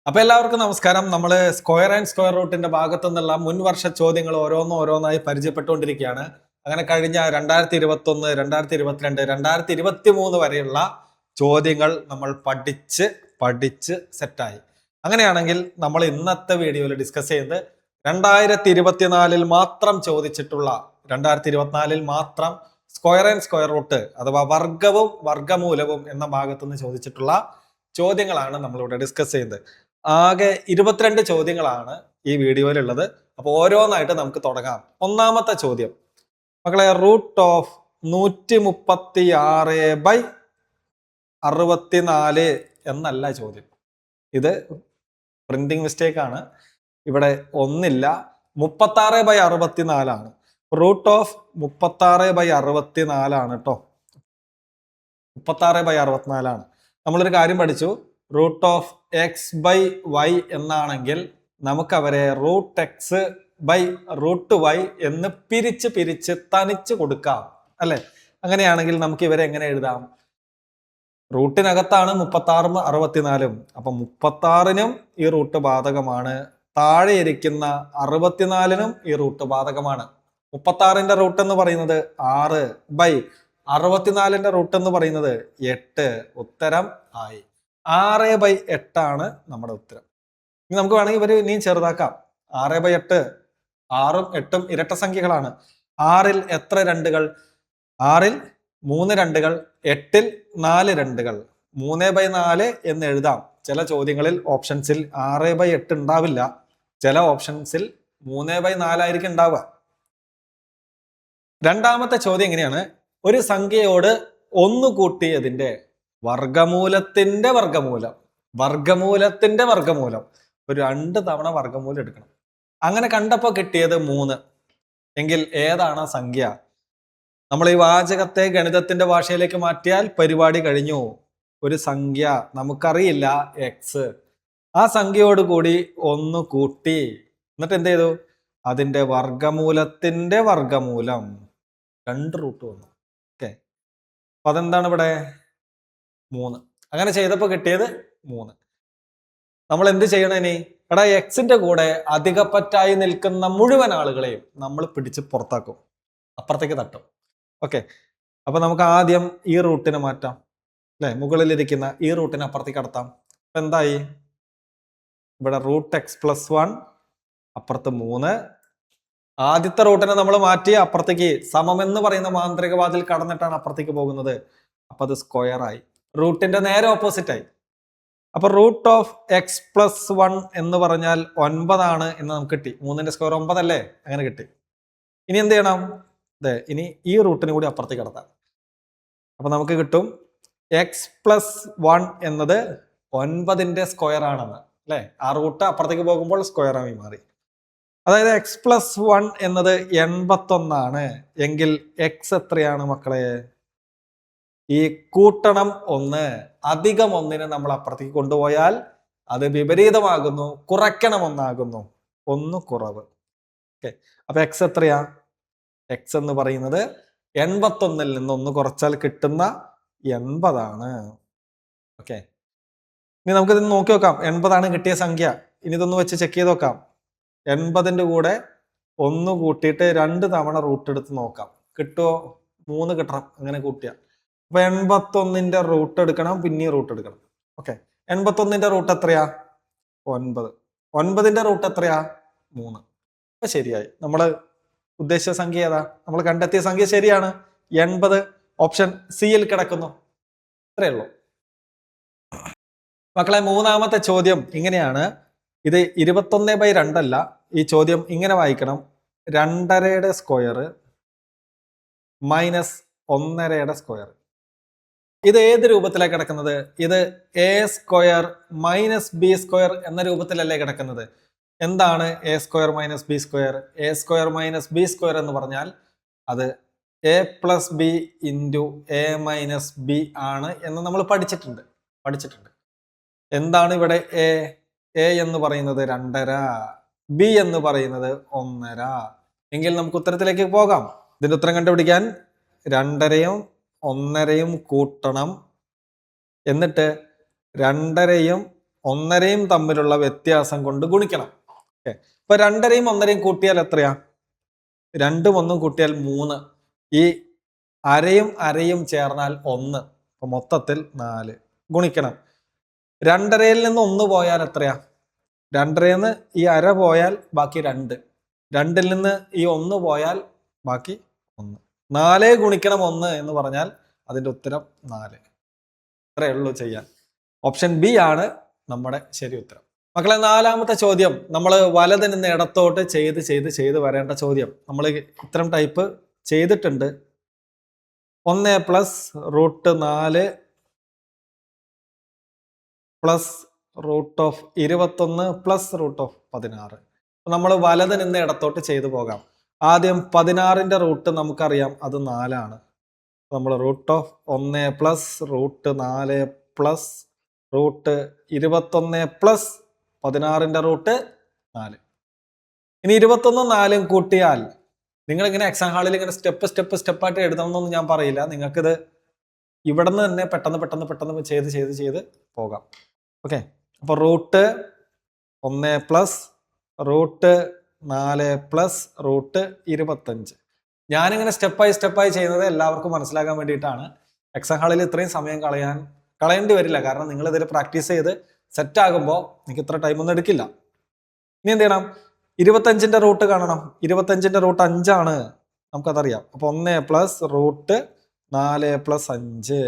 അപ്പൊ എല്ലാവർക്കും നമസ്കാരം. നമ്മൾ സ്ക്വയർ ആൻഡ് സ്ക്വയർ റൂട്ടിന്റെ ഭാഗത്തു നിന്നുള്ള മുൻവർഷ ചോദ്യങ്ങൾ ഓരോന്നായി പരിചയപ്പെട്ടുകൊണ്ടിരിക്കുകയാണ്. അങ്ങനെ കഴിഞ്ഞ 2021, 2022, 2023 വരെയുള്ള ചോദ്യങ്ങൾ നമ്മൾ പഠിച്ച് സെറ്റായി. അങ്ങനെയാണെങ്കിൽ നമ്മൾ ഇന്നത്തെ വീഡിയോയിൽ ഡിസ്കസ് ചെയ്യുന്നത് 2024 മാത്രം ചോദിച്ചിട്ടുള്ള 2024 മാത്രം സ്ക്വയർ ആൻഡ് സ്ക്വയർ റൂട്ട് അഥവാ വർഗവും വർഗമൂലവും എന്ന ഭാഗത്തു നിന്ന് ചോദിച്ചിട്ടുള്ള ചോദ്യങ്ങളാണ് നമ്മളിവിടെ ഡിസ്കസ് ചെയ്യുന്നത്. ആകെ 22 ചോദ്യങ്ങളാണ് ഈ വീഡിയോയിലുള്ളത്. അപ്പോൾ ഓരോന്നായിട്ട് നമുക്ക് തുടങ്ങാം. ഒന്നാമത്തെ ചോദ്യം മക്കളെ, റൂട്ട് ഓഫ് 136/64 എന്നല്ല ചോദ്യം. ഇത് പ്രിന്റിംഗ് മിസ്റ്റേക്ക് ആണ്. ഇവിടെ ഒന്നില്ല, 36/64 ആണ്. റൂട്ട് ഓഫ് 36/64 ആണ് കേട്ടോ. 36/64 ആണ്. നമ്മളൊരു കാര്യം പഠിച്ചു, റൂട്ട് ഓഫ് x/y എന്നാണെങ്കിൽ നമുക്ക് അവരെ root x by root y എന്ന് പിരിച്ച് തനിച്ച് കൊടുക്കാം അല്ലെ. അങ്ങനെയാണെങ്കിൽ നമുക്ക് ഇവരെ എങ്ങനെ എഴുതാം? റൂട്ടിനകത്താണ് 36-64. അപ്പൊ 36-നും ഈ റൂട്ട് ബാധകമാണ്, താഴെ ഇരിക്കുന്ന 64-നും ഈ റൂട്ട് ബാധകമാണ്. 36-ന്റെ റൂട്ട് എന്ന് പറയുന്നത് 6 ബൈ 64-ന്റെ റൂട്ട് എന്ന് പറയുന്നത് 8. ഉത്തരം ആയി. 6/8 ആണ് നമ്മുടെ ഉത്തരം. ഇനി നമുക്ക് വേണമെങ്കിൽ ഇവര് ഇനിയും ചെറുതാക്കാം. 6/8, 6ഉം 8ഉം ഇരട്ട സംഖ്യകളാണ്. 6-ൽ എത്ര രണ്ടുകൾ? 6-ൽ 3 രണ്ടുകൾ, 8-ൽ 4 രണ്ടുകൾ. 3/4 എന്ന് എഴുതാം. ചില ചോദ്യങ്ങളിൽ ഓപ്ഷൻസിൽ 6/8 ഉണ്ടാവില്ല, ചില ഓപ്ഷൻസിൽ 3/4 ആയിരിക്കും ഉണ്ടാവുക. രണ്ടാമത്തെ ചോദ്യം എങ്ങനെയാണ്? ഒരു സംഖ്യയോട് 1 കൂട്ടിയതിന്റെ വർഗമൂലത്തിന്റെ വർഗമൂലം ഒരു 2 തവണ വർഗമൂലം എടുക്കണം. അങ്ങനെ കണ്ടപ്പോ കിട്ടിയത് 3 എങ്കിൽ ഏതാണ് സംഖ്യ? നമ്മൾ ഈ വാചകത്തെ ഗണിതത്തിന്റെ ഭാഷയിലേക്ക് മാറ്റിയാൽ പരിപാടി കഴിഞ്ഞു. ഒരു സംഖ്യ നമുക്കറിയില്ല, എക്സ്. ആ സംഖ്യയോട് കൂടി 1 കൂട്ടി, എന്നിട്ട് എന്ത് ചെയ്തു? അതിന്റെ വർഗമൂലത്തിന്റെ വർഗമൂലം 2 റൂട്ട് വന്നു. ഓക്കെ, അപ്പൊ അതെന്താണ് ഇവിടെ? 3. അങ്ങനെ ചെയ്തപ്പോൾ കിട്ടിയത് 3. നമ്മൾ എന്ത് ചെയ്യണം ഇനി? എടാ, എക്സിന്റെ കൂടെ അധികപ്പറ്റായി നിൽക്കുന്ന മുഴുവൻ ആളുകളെയും നമ്മൾ പിടിച്ച് പുറത്താക്കും, അപ്പുറത്തേക്ക് തട്ടും. ഓക്കെ, അപ്പൊ നമുക്ക് ആദ്യം ഈ റൂട്ടിനെ മാറ്റാം അല്ലെ. മുകളിലിരിക്കുന്ന ഈ റൂട്ടിനെ അപ്പുറത്തേക്ക് കടത്താം. അപ്പൊ എന്തായി? ഇവിടെ റൂട്ട് x+1, അപ്പുറത്ത് 3. ആദ്യത്തെ റൂട്ടിനെ നമ്മൾ മാറ്റി അപ്പുറത്തേക്ക് സമമെന്ന് പറയുന്ന മാന്ത്രിക വാതിൽ കടന്നിട്ടാണ് അപ്പുറത്തേക്ക് പോകുന്നത്. അപ്പൊ അത് സ്ക്വയർ ആയി, റൂട്ടിന്റെ നേരെ ഓപ്പോസിറ്റ് ആയി. അപ്പൊ റൂട്ട് ഓഫ് x+1 എന്ന് പറഞ്ഞാൽ 9 ആണ് എന്ന് നമുക്ക് കിട്ടി. 3ന്റെ സ്ക്വയർ 9 അല്ലേ? അങ്ങനെ കിട്ടി. ഇനി എന്ത് ചെയ്യണം? ഇനി ഈ റൂട്ടിന് കൂടി അപ്പുറത്തേക്ക് കടത്താം. അപ്പൊ നമുക്ക് കിട്ടും x+1 എന്നത് 9ന്റെ സ്ക്വയർ ആണെന്ന് അല്ലെ. ആ റൂട്ട് അപ്പുറത്തേക്ക് പോകുമ്പോൾ സ്ക്വയർ ആയി മാറി. അതായത് x+1 എന്നത് 81 ആണ്. എങ്കിൽ x എത്രയാണ് മക്കളെ? ഈ കൂട്ടണം 1, അധികം 1നെ നമ്മൾ അപ്പുറത്തേക്ക് കൊണ്ടുപോയാൽ അത് വിപരീതമാകുന്നു, കുറയ്ക്കണം 1 ആകുന്നു. 1 കുറവ്. ഓക്കെ, അപ്പൊ x എത്രയാ? x എന്ന് പറയുന്നത് 81-ൽ നിന്ന് 1 കുറച്ചാൽ കിട്ടുന്ന 80 ആണ്. ഓക്കെ, ഇനി നമുക്കിത് നോക്കി നോക്കാം. 80 ആണ് കിട്ടിയ സംഖ്യ. ഇനി ഇതൊന്ന് വെച്ച് ചെക്ക് ചെയ്ത് നോക്കാം. 80ന്റെ കൂടെ 1 കൂട്ടിയിട്ട് 2 തവണ റൂട്ട് എടുത്ത് നോക്കാം. കിട്ടുമോ? 3 കിട്ടണം അങ്ങനെ കൂട്ടിയ. അപ്പൊ 81ന്റെ റൂട്ട് എടുക്കണം, പിന്നെയും റൂട്ട് എടുക്കണം. ഓക്കെ, 81ന്റെ റൂട്ട് എത്രയാ? 9. 9ന്റെ റൂട്ട് എത്രയാ? 3. അപ്പൊ ശരിയായി. നമ്മൾ ഉദ്ദേശിച്ച സംഖ്യ ഏതാ? നമ്മൾ കണ്ടെത്തിയ സംഖ്യ ശരിയാണ്. 80 ഓപ്ഷൻ സിയിൽ കിടക്കുന്നു. ഇത്രയേ ഉള്ളൂ മക്കളെ. മൂന്നാമത്തെ ചോദ്യം ഇങ്ങനെയാണ്. ഇത് 21/2 അല്ല. ഈ ചോദ്യം ഇങ്ങനെ വായിക്കണം: 2.5യുടെ സ്ക്വയർ മൈനസ് 1.5യുടെ സ്ക്വയർ. ഇത് ഏത് രൂപത്തിലാണ് കിടക്കുന്നത്? ഇത് a² മൈനസ് b² എന്ന രൂപത്തിലല്ലേ കിടക്കുന്നത്. എന്താണ് a² minus b²? a² minus b² എന്ന് പറഞ്ഞാൽ അത് a+b into a minus b ആണ് എന്ന് നമ്മൾ പഠിച്ചിട്ടുണ്ട്. എന്താണ് ഇവിടെ a എന്ന് പറയുന്നത്? 2.5, b എന്ന് പറയുന്നത് 1.5. എങ്കിൽ നമുക്ക് ഉത്തരത്തിലേക്ക് പോകാം. ഇതിന്റെ ഉത്തരം കണ്ടുപിടിക്കാൻ 2.5യും 1.5യും കൂട്ടണം. എന്നിട്ട് 2.5യും 1.5യും തമ്മിലുള്ള വ്യത്യാസം കൊണ്ട് ഗുണിക്കണം. ഓക്കെ, ഇപ്പൊ 2.5യും 1.5യും കൂട്ടിയാൽ എത്രയാ? 2ഉം 1ഉം കൂട്ടിയാൽ 3. ഈ അരയും അരയും ചേർന്നാൽ 1. അപ്പൊ മൊത്തത്തിൽ 4 ഗുണിക്കണം. 2.5യിൽ നിന്ന് 1 പോയാൽ എത്രയാ? 2.5ന്ന് ഈ അര പോയാൽ ബാക്കി 2. 2ൽ നിന്ന് ഈ 1 പോയാൽ ബാക്കി 1. 4 ഗുണിക്കണം 1 എന്ന് പറഞ്ഞാൽ അതിന്റെ ഉത്തരം 4. ഇത്രയേ ഉള്ളൂ ചെയ്യാൻ. ഓപ്ഷൻ ബി ആണ് നമ്മുടെ ശരി ഉത്തരം. മക്കളെ, 4ാമത്തെ ചോദ്യം നമ്മൾ വലത് നിന്ന് ഇടത്തോട്ട് ചെയ്ത് വരേണ്ട ചോദ്യം. നമ്മൾ ഇത്തരം ടൈപ്പ് ചെയ്തിട്ടുണ്ട്. 1 + √4 പ്ലസ് √21 പ്ലസ് √16. നമ്മൾ വലത് നിന്ന് ഇടത്തോട്ട് ചെയ്തു പോകാം. ആദ്യം 16ന്റെ റൂട്ട് നമുക്കറിയാം, അത് 4 ആണ്. നമ്മൾ √1 പ്ലസ് √4 പ്ലസ് √21 പ്ലസ് 16ന്റെ റൂട്ട് 4. ഇനി 21 4 കൂട്ടിയാൽ, നിങ്ങൾ ഇങ്ങനെ എക്സാം ഹാളിൽ ഇങ്ങനെ സ്റ്റെപ്പായിട്ട് എഴുതണമെന്നൊന്നും ഞാൻ പറയില്ല. നിങ്ങൾക്കിത് ഇവിടെ നിന്ന് തന്നെ പെട്ടെന്ന് ചെയ്ത് പോകാം. ഓക്കെ, അപ്പൊ √1 പ്ലസ് √4 പ്ലസ് √25. ഞാനിങ്ങനെ സ്റ്റെപ്പായി ചെയ്യുന്നത് എല്ലാവർക്കും മനസ്സിലാക്കാൻ വേണ്ടിയിട്ടാണ്. എക്സാം ഹാളിൽ ഇത്രയും സമയം കളയേണ്ടി വരില്ല. കാരണം നിങ്ങൾ ഇതിൽ പ്രാക്ടീസ് ചെയ്ത് സെറ്റ് ആകുമ്പോൾ നിങ്ങൾക്ക് ഇത്ര ടൈമൊന്നും എടുക്കില്ല. ഇനി എന്ത് ചെയ്യണം? 25ന്റെ റൂട്ട് കാണണം. 25ന്റെ റൂട്ട് 5 ആണ്, നമുക്കതറിയാം. അപ്പൊ 1 പ്ലസ് √4 പ്ലസ് 5.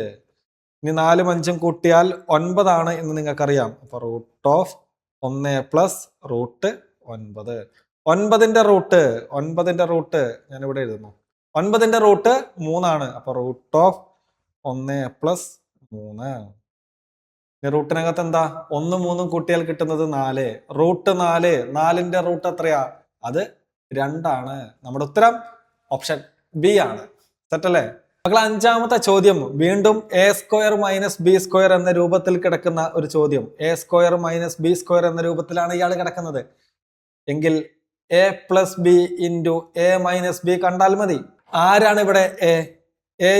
ഇനി 4ഉം 5ഉം കൂട്ടിയാൽ 9 ആണ് എന്ന് നിങ്ങൾക്കറിയാം. അപ്പൊ √1 പ്ലസ് √9. 9ന്റെ റൂട്ട് ഞാൻ ഇവിടെ എഴുതുന്നു. 9ന്റെ റൂട്ട് 3 ആണ്. അപ്പൊ √1 പ്ലസ് 3. റൂട്ടിനകത്ത് എന്താ? 1 3 കൂട്ടിയാൽ കിട്ടുന്നത് 4. √4ന്റെ റൂട്ട് എത്രയാ? അത് 2 ആണ്. നമ്മുടെ ഉത്തരം ഓപ്ഷൻ ബി ആണ്. സെറ്റല്ലേ മക്കളെ? 5ാമത്തെ ചോദ്യം വീണ്ടും a² - b² എന്ന രൂപത്തിൽ കിടക്കുന്ന ഒരു ചോദ്യം. a² - b² എന്ന രൂപത്തിലാണ് ഇയാൾ കിടക്കുന്നത് എങ്കിൽ a + b × a - b കണ്ടാൽ മതി. ആരാണ് ഇവിടെ a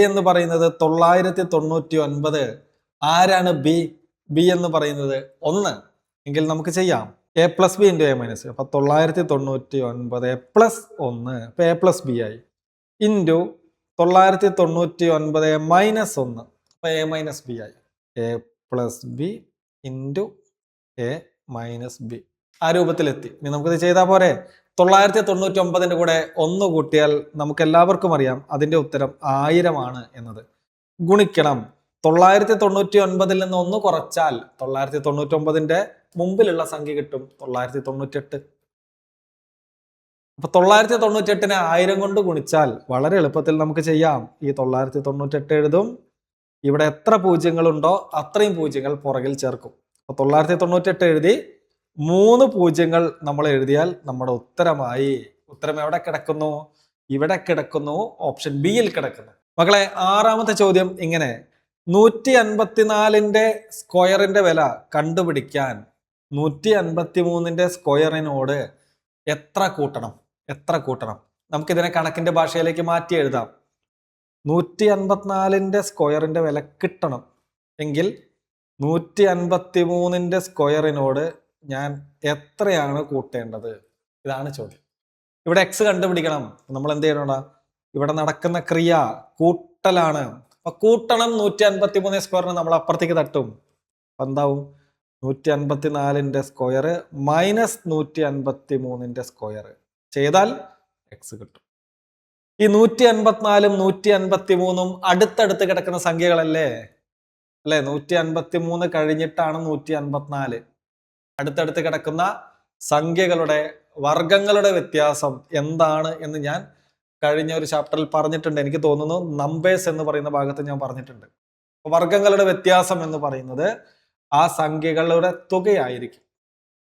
എന്ന് പറയുന്നത്? 999. ആരാണ് ബി എന്ന് പറയുന്നത്? 1. എങ്കിൽ നമുക്ക് ചെയ്യാം a + b × a - അപ്പൊ 999 a + 1. അപ്പൊ a + b ആയി. ഇൻറ്റു 999 - 1. അപ്പൊ a - b ആയി. a + b into a - b. ആ രൂപത്തിലെത്തി. ഇനി നമുക്കിത് ചെയ്താൽ പോരെ? 999ന്റെ കൂടെ 1 കൂട്ടിയാൽ നമുക്ക് എല്ലാവർക്കും അറിയാം അതിന്റെ ഉത്തരം 1000 ആണ് എന്നത്. ഗുണിക്കണം. 999ൽ നിന്ന് 1 കുറച്ചാൽ 999ന്റെ മുമ്പിലുള്ള സംഖ്യ കിട്ടും 998. അപ്പൊ 998നെ 1000 കൊണ്ട് ഗുണിച്ചാൽ വളരെ എളുപ്പത്തിൽ നമുക്ക് ചെയ്യാം. ഈ 998 എഴുതും. ഇവിടെ എത്ര പൂജ്യങ്ങളുണ്ടോ അത്രയും പൂജ്യങ്ങൾ പുറകിൽ ചേർക്കും. അപ്പൊ 998 എഴുതി 3 പൂജ്യങ്ങൾ നമ്മൾ എഴുതിയാൽ നമ്മുടെ ഉത്തരമായി. ഉത്തരം എവിടെ കിടക്കുന്നു? ഇവിടെ കിടക്കുന്നു. ഓപ്ഷൻ ബിയിൽ കിടക്കുന്നു. മക്കളെ, 6ാമത്തെ ചോദ്യം ഇങ്ങനെ: 154ന്റെ സ്ക്വയറിന്റെ വില കണ്ടുപിടിക്കാൻ 153ന്റെ സ്ക്വയറിനോട് എത്ര കൂട്ടണം? നമുക്കിതിനെ കണക്കിന്റെ ഭാഷയിലേക്ക് മാറ്റി എഴുതാം. 154ന്റെ സ്ക്വയറിന്റെ വില കിട്ടണം എങ്കിൽ 153ന്റെ സ്ക്വയറിനോട് ഞാൻ എത്രയാണ് കൂട്ടേണ്ടത്? ഇതാണ് ചോദ്യം. ഇവിടെ x കണ്ടുപിടിക്കണം. നമ്മൾ എന്ത് ചെയ്യണോടാ? ഇവിടെ നടക്കുന്ന ക്രിയ കൂട്ടലാണ്. അപ്പൊ കൂട്ടണം. 153 സ്ക്വയറിന് നമ്മൾ അപ്പുറത്തേക്ക് തട്ടും. അപ്പൊ എന്താവും? 154ന്റെ സ്ക്വയർ മൈനസ് 153ന്റെ സ്ക്വയർ ചെയ്താൽ x കിട്ടും. ഈ 154ഉം 153ഉം അടുത്തടുത്ത് കിടക്കുന്ന സംഖ്യകളല്ലേ? അല്ലെ? 153 കഴിഞ്ഞിട്ടാണ് 154. അടുത്തടുത്ത് കിടക്കുന്ന സംഖ്യകളുടെ വർഗങ്ങളുടെ വ്യത്യാസം എന്താണ് എന്ന് ഞാൻ കഴിഞ്ഞ ഒരു ചാപ്റ്ററിൽ പറഞ്ഞിട്ടുണ്ട്. എനിക്ക് തോന്നുന്നു നമ്പേഴ്സ് എന്ന് പറയുന്ന ഭാഗത്ത് ഞാൻ പറഞ്ഞിട്ടുണ്ട്. വർഗങ്ങളുടെ വ്യത്യാസം എന്ന് പറയുന്നത് ആ സംഖ്യകളുടെ തുകയായിരിക്കും.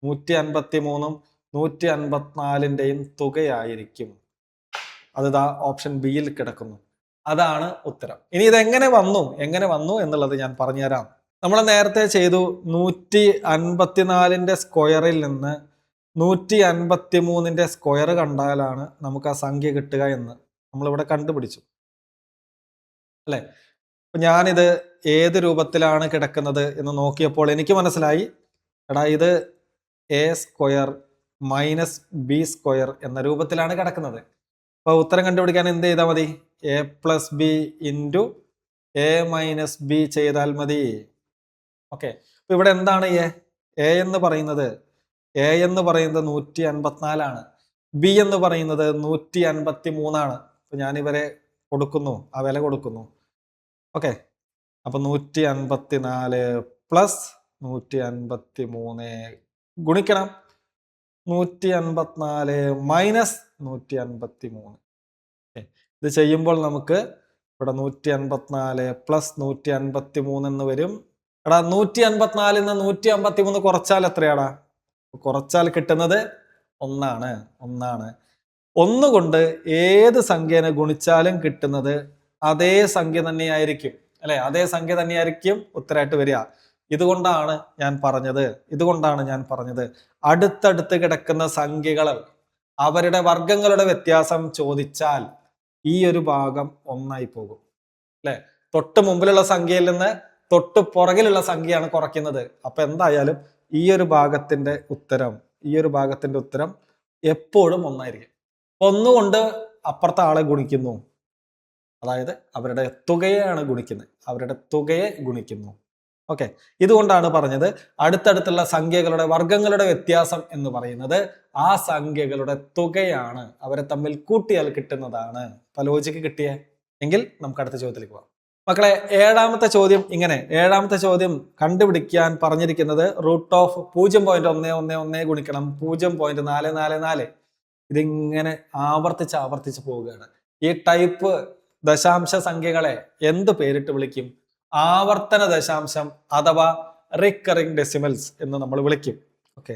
153ഉം 154ന്റെയും തുകയായിരിക്കും. അത് ഓപ്ഷൻ ബിയിൽ കിടക്കുന്നു. അതാണ് ഉത്തരം. ഇനി ഇതെങ്ങനെ വന്നു എന്നുള്ളത് ഞാൻ പറഞ്ഞുതരാം. നമ്മൾ നേരത്തെ ചെയ്തു. 154ന്റെ സ്ക്വയറിൽ നിന്ന് 153ന്റെ സ്ക്വയർ കണ്ടാലാണ് നമുക്ക് ആ സംഖ്യ കിട്ടുക എന്ന് നമ്മളിവിടെ കണ്ടുപിടിച്ചു അല്ലെ? അപ്പൊ ഞാനിത് ഏത് രൂപത്തിലാണ് കിടക്കുന്നത് എന്ന് നോക്കിയപ്പോൾ എനിക്ക് മനസ്സിലായി എടാ ഇത് A square minus b square എന്ന രൂപത്തിലാണ് കിടക്കുന്നത്. അപ്പൊ ഉത്തരം കണ്ടുപിടിക്കാൻ എന്ത് ചെയ്താൽ മതി? A plus B into A minus B ചെയ്താൽ മതി. ഓക്കെ, അപ്പൊ ഇവിടെ എന്താണ് എ എന്ന് പറയുന്നത്? എ എന്ന് പറയുന്നത് 154 ബി എന്ന് പറയുന്നത് 153. അപ്പൊ ഞാൻ ഇവരെ കൊടുക്കുന്നു, ആ വില കൊടുക്കുന്നു. ഓക്കെ, അപ്പൊ 154 പ്ലസ് 153 ഗുണിക്കണം 154 മൈനസ് 153. ഇത് ചെയ്യുമ്പോൾ നമുക്ക് ഇവിടെ 154 പ്ലസ് 153 എന്ന് വരും. എടാ 154 153 കുറച്ചാൽ എത്രയാടാ? കുറച്ചാൽ കിട്ടുന്നത് 1 1. 1 കൊണ്ട് ഏത് സംഖ്യനെ ഗുണിച്ചാലും കിട്ടുന്നത് അതേ സംഖ്യ തന്നെയായിരിക്കും, അല്ലെ? അതേ സംഖ്യ തന്നെയായിരിക്കും ഉത്തരമായിട്ട് വരിക. ഇതുകൊണ്ടാണ് ഞാൻ പറഞ്ഞത് അടുത്തടുത്ത് കിടക്കുന്ന സംഖ്യകൾ അവരുടെ വർഗങ്ങളുടെ വ്യത്യാസം ചോദിച്ചാൽ ഈ ഒരു ഭാഗം 1 പോകും, അല്ലെ? തൊട്ട് മുമ്പിലുള്ള സംഖ്യയിൽ നിന്ന് തൊട്ട് പുറകിലുള്ള സംഖ്യയാണ് കുറയ്ക്കുന്നത്. അപ്പൊ എന്തായാലും ഈ ഒരു ഭാഗത്തിന്റെ ഉത്തരം എപ്പോഴും 1 1 കൊണ്ട് അപ്പുറത്തെ ആളെ ഗുണിക്കുന്നു, അതായത് അവരുടെ തുകയെയാണ് ഗുണിക്കുന്നത്. ഓക്കെ, ഇതുകൊണ്ടാണ് പറഞ്ഞത് അടുത്തടുത്തുള്ള സംഖ്യകളുടെ വർഗങ്ങളുടെ വ്യത്യാസം എന്ന് പറയുന്നത് ആ സംഖ്യകളുടെ തുകയാണ്, അവരെ തമ്മിൽ കൂട്ടിയാൽ കിട്ടുന്നതാണ്. അപ്പൊ ലോജിക്ക് കിട്ടിയേ എങ്കിൽ നമുക്ക് അടുത്ത ചോദ്യത്തിലേക്ക് പോകാം. മക്കളെ, ഏഴാമത്തെ ചോദ്യം കണ്ടുപിടിക്കാൻ പറഞ്ഞിരിക്കുന്നത് √0.111 ഗുണിക്കണം 0.444. ഇതിങ്ങനെ ആവർത്തിച്ച് പോവുകയാണ്. ഈ ടൈപ്പ് ദശാംശ സംഖ്യകളെ എന്ത് പേരിട്ട് വിളിക്കും? ആവർത്തന ദശാംശം അഥവാ റിക്കറിംഗ് ഡെസിമൽസ് എന്ന് നമ്മൾ വിളിക്കും. ഓക്കെ,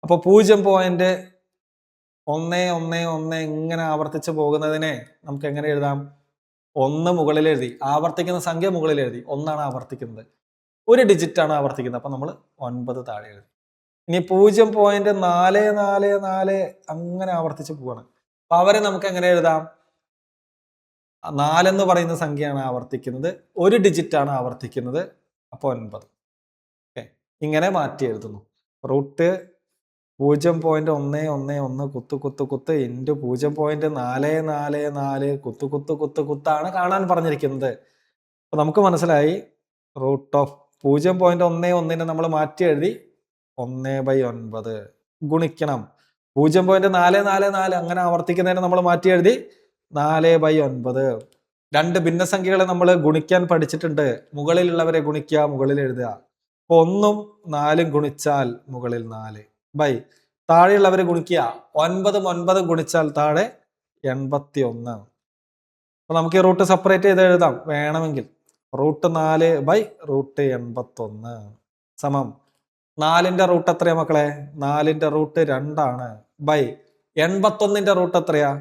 അപ്പൊ 0.111 ഇങ്ങനെ ആവർത്തിച്ച് പോകുന്നതിനെ നമുക്ക് എങ്ങനെ എഴുതാം? 1 മുകളിൽ എഴുതി, ആവർത്തിക്കുന്ന സംഖ്യ മുകളിൽ എഴുതി, 1 ആവർത്തിക്കുന്നത്, ഒരു ഡിജിറ്റ് ആണ് ആവർത്തിക്കുന്നത്, അപ്പൊ നമ്മൾ 9 താഴെ എഴുതി. ഇനി 0.444 അങ്ങനെ ആവർത്തിച്ച് പോവാണ്. അപ്പൊ അവരെ നമുക്ക് എങ്ങനെ എഴുതാം? 4 എന്ന് പറയുന്ന സംഖ്യയാണ് ആവർത്തിക്കുന്നത്, ഒരു ഡിജിറ്റ് ആണ് ആവർത്തിക്കുന്നത്, അപ്പൊ 9. ഓക്കെ, ഇങ്ങനെ മാറ്റി എഴുതുന്നു. √0.111 കുത്ത് ഇൻറ്റു 0.444 കുത്താണ് കാണാൻ പറഞ്ഞിരിക്കുന്നത്. അപ്പൊ നമുക്ക് മനസ്സിലായി √0.11 നമ്മൾ മാറ്റി എഴുതി 1/9 ഗുണിക്കണം 0.444 അങ്ങനെ ആവർത്തിക്കുന്നതിന് നമ്മൾ മാറ്റി എഴുതി 4/9. രണ്ട് ഭിന്നസംഖ്യകളെ നമ്മൾ ഗുണിക്കാൻ പഠിച്ചിട്ടുണ്ട്. മുകളിലുള്ളവരെ ഗുണിക്കുക, മുകളിൽ എഴുതുക. അപ്പൊ 1ഉം 4ഉം ഗുണിച്ചാൽ മുകളിൽ 4 ബൈ താഴെയുള്ളവരെ ഗുണിക്കുക. 9ഉം 9ഉം ഗുണിച്ചാൽ താഴെ 81. അപ്പൊ നമുക്ക് ഈ റൂട്ട് സെപ്പറേറ്റ് ചെയ്ത് എഴുതാം വേണമെങ്കിൽ. √4/√81 സമം 4ന്റെ റൂട്ട് എത്രയാ മക്കളെ? 4ന്റെ റൂട്ട് 2 ബൈ 81ന്റെ റൂട്ട് എത്രയാ?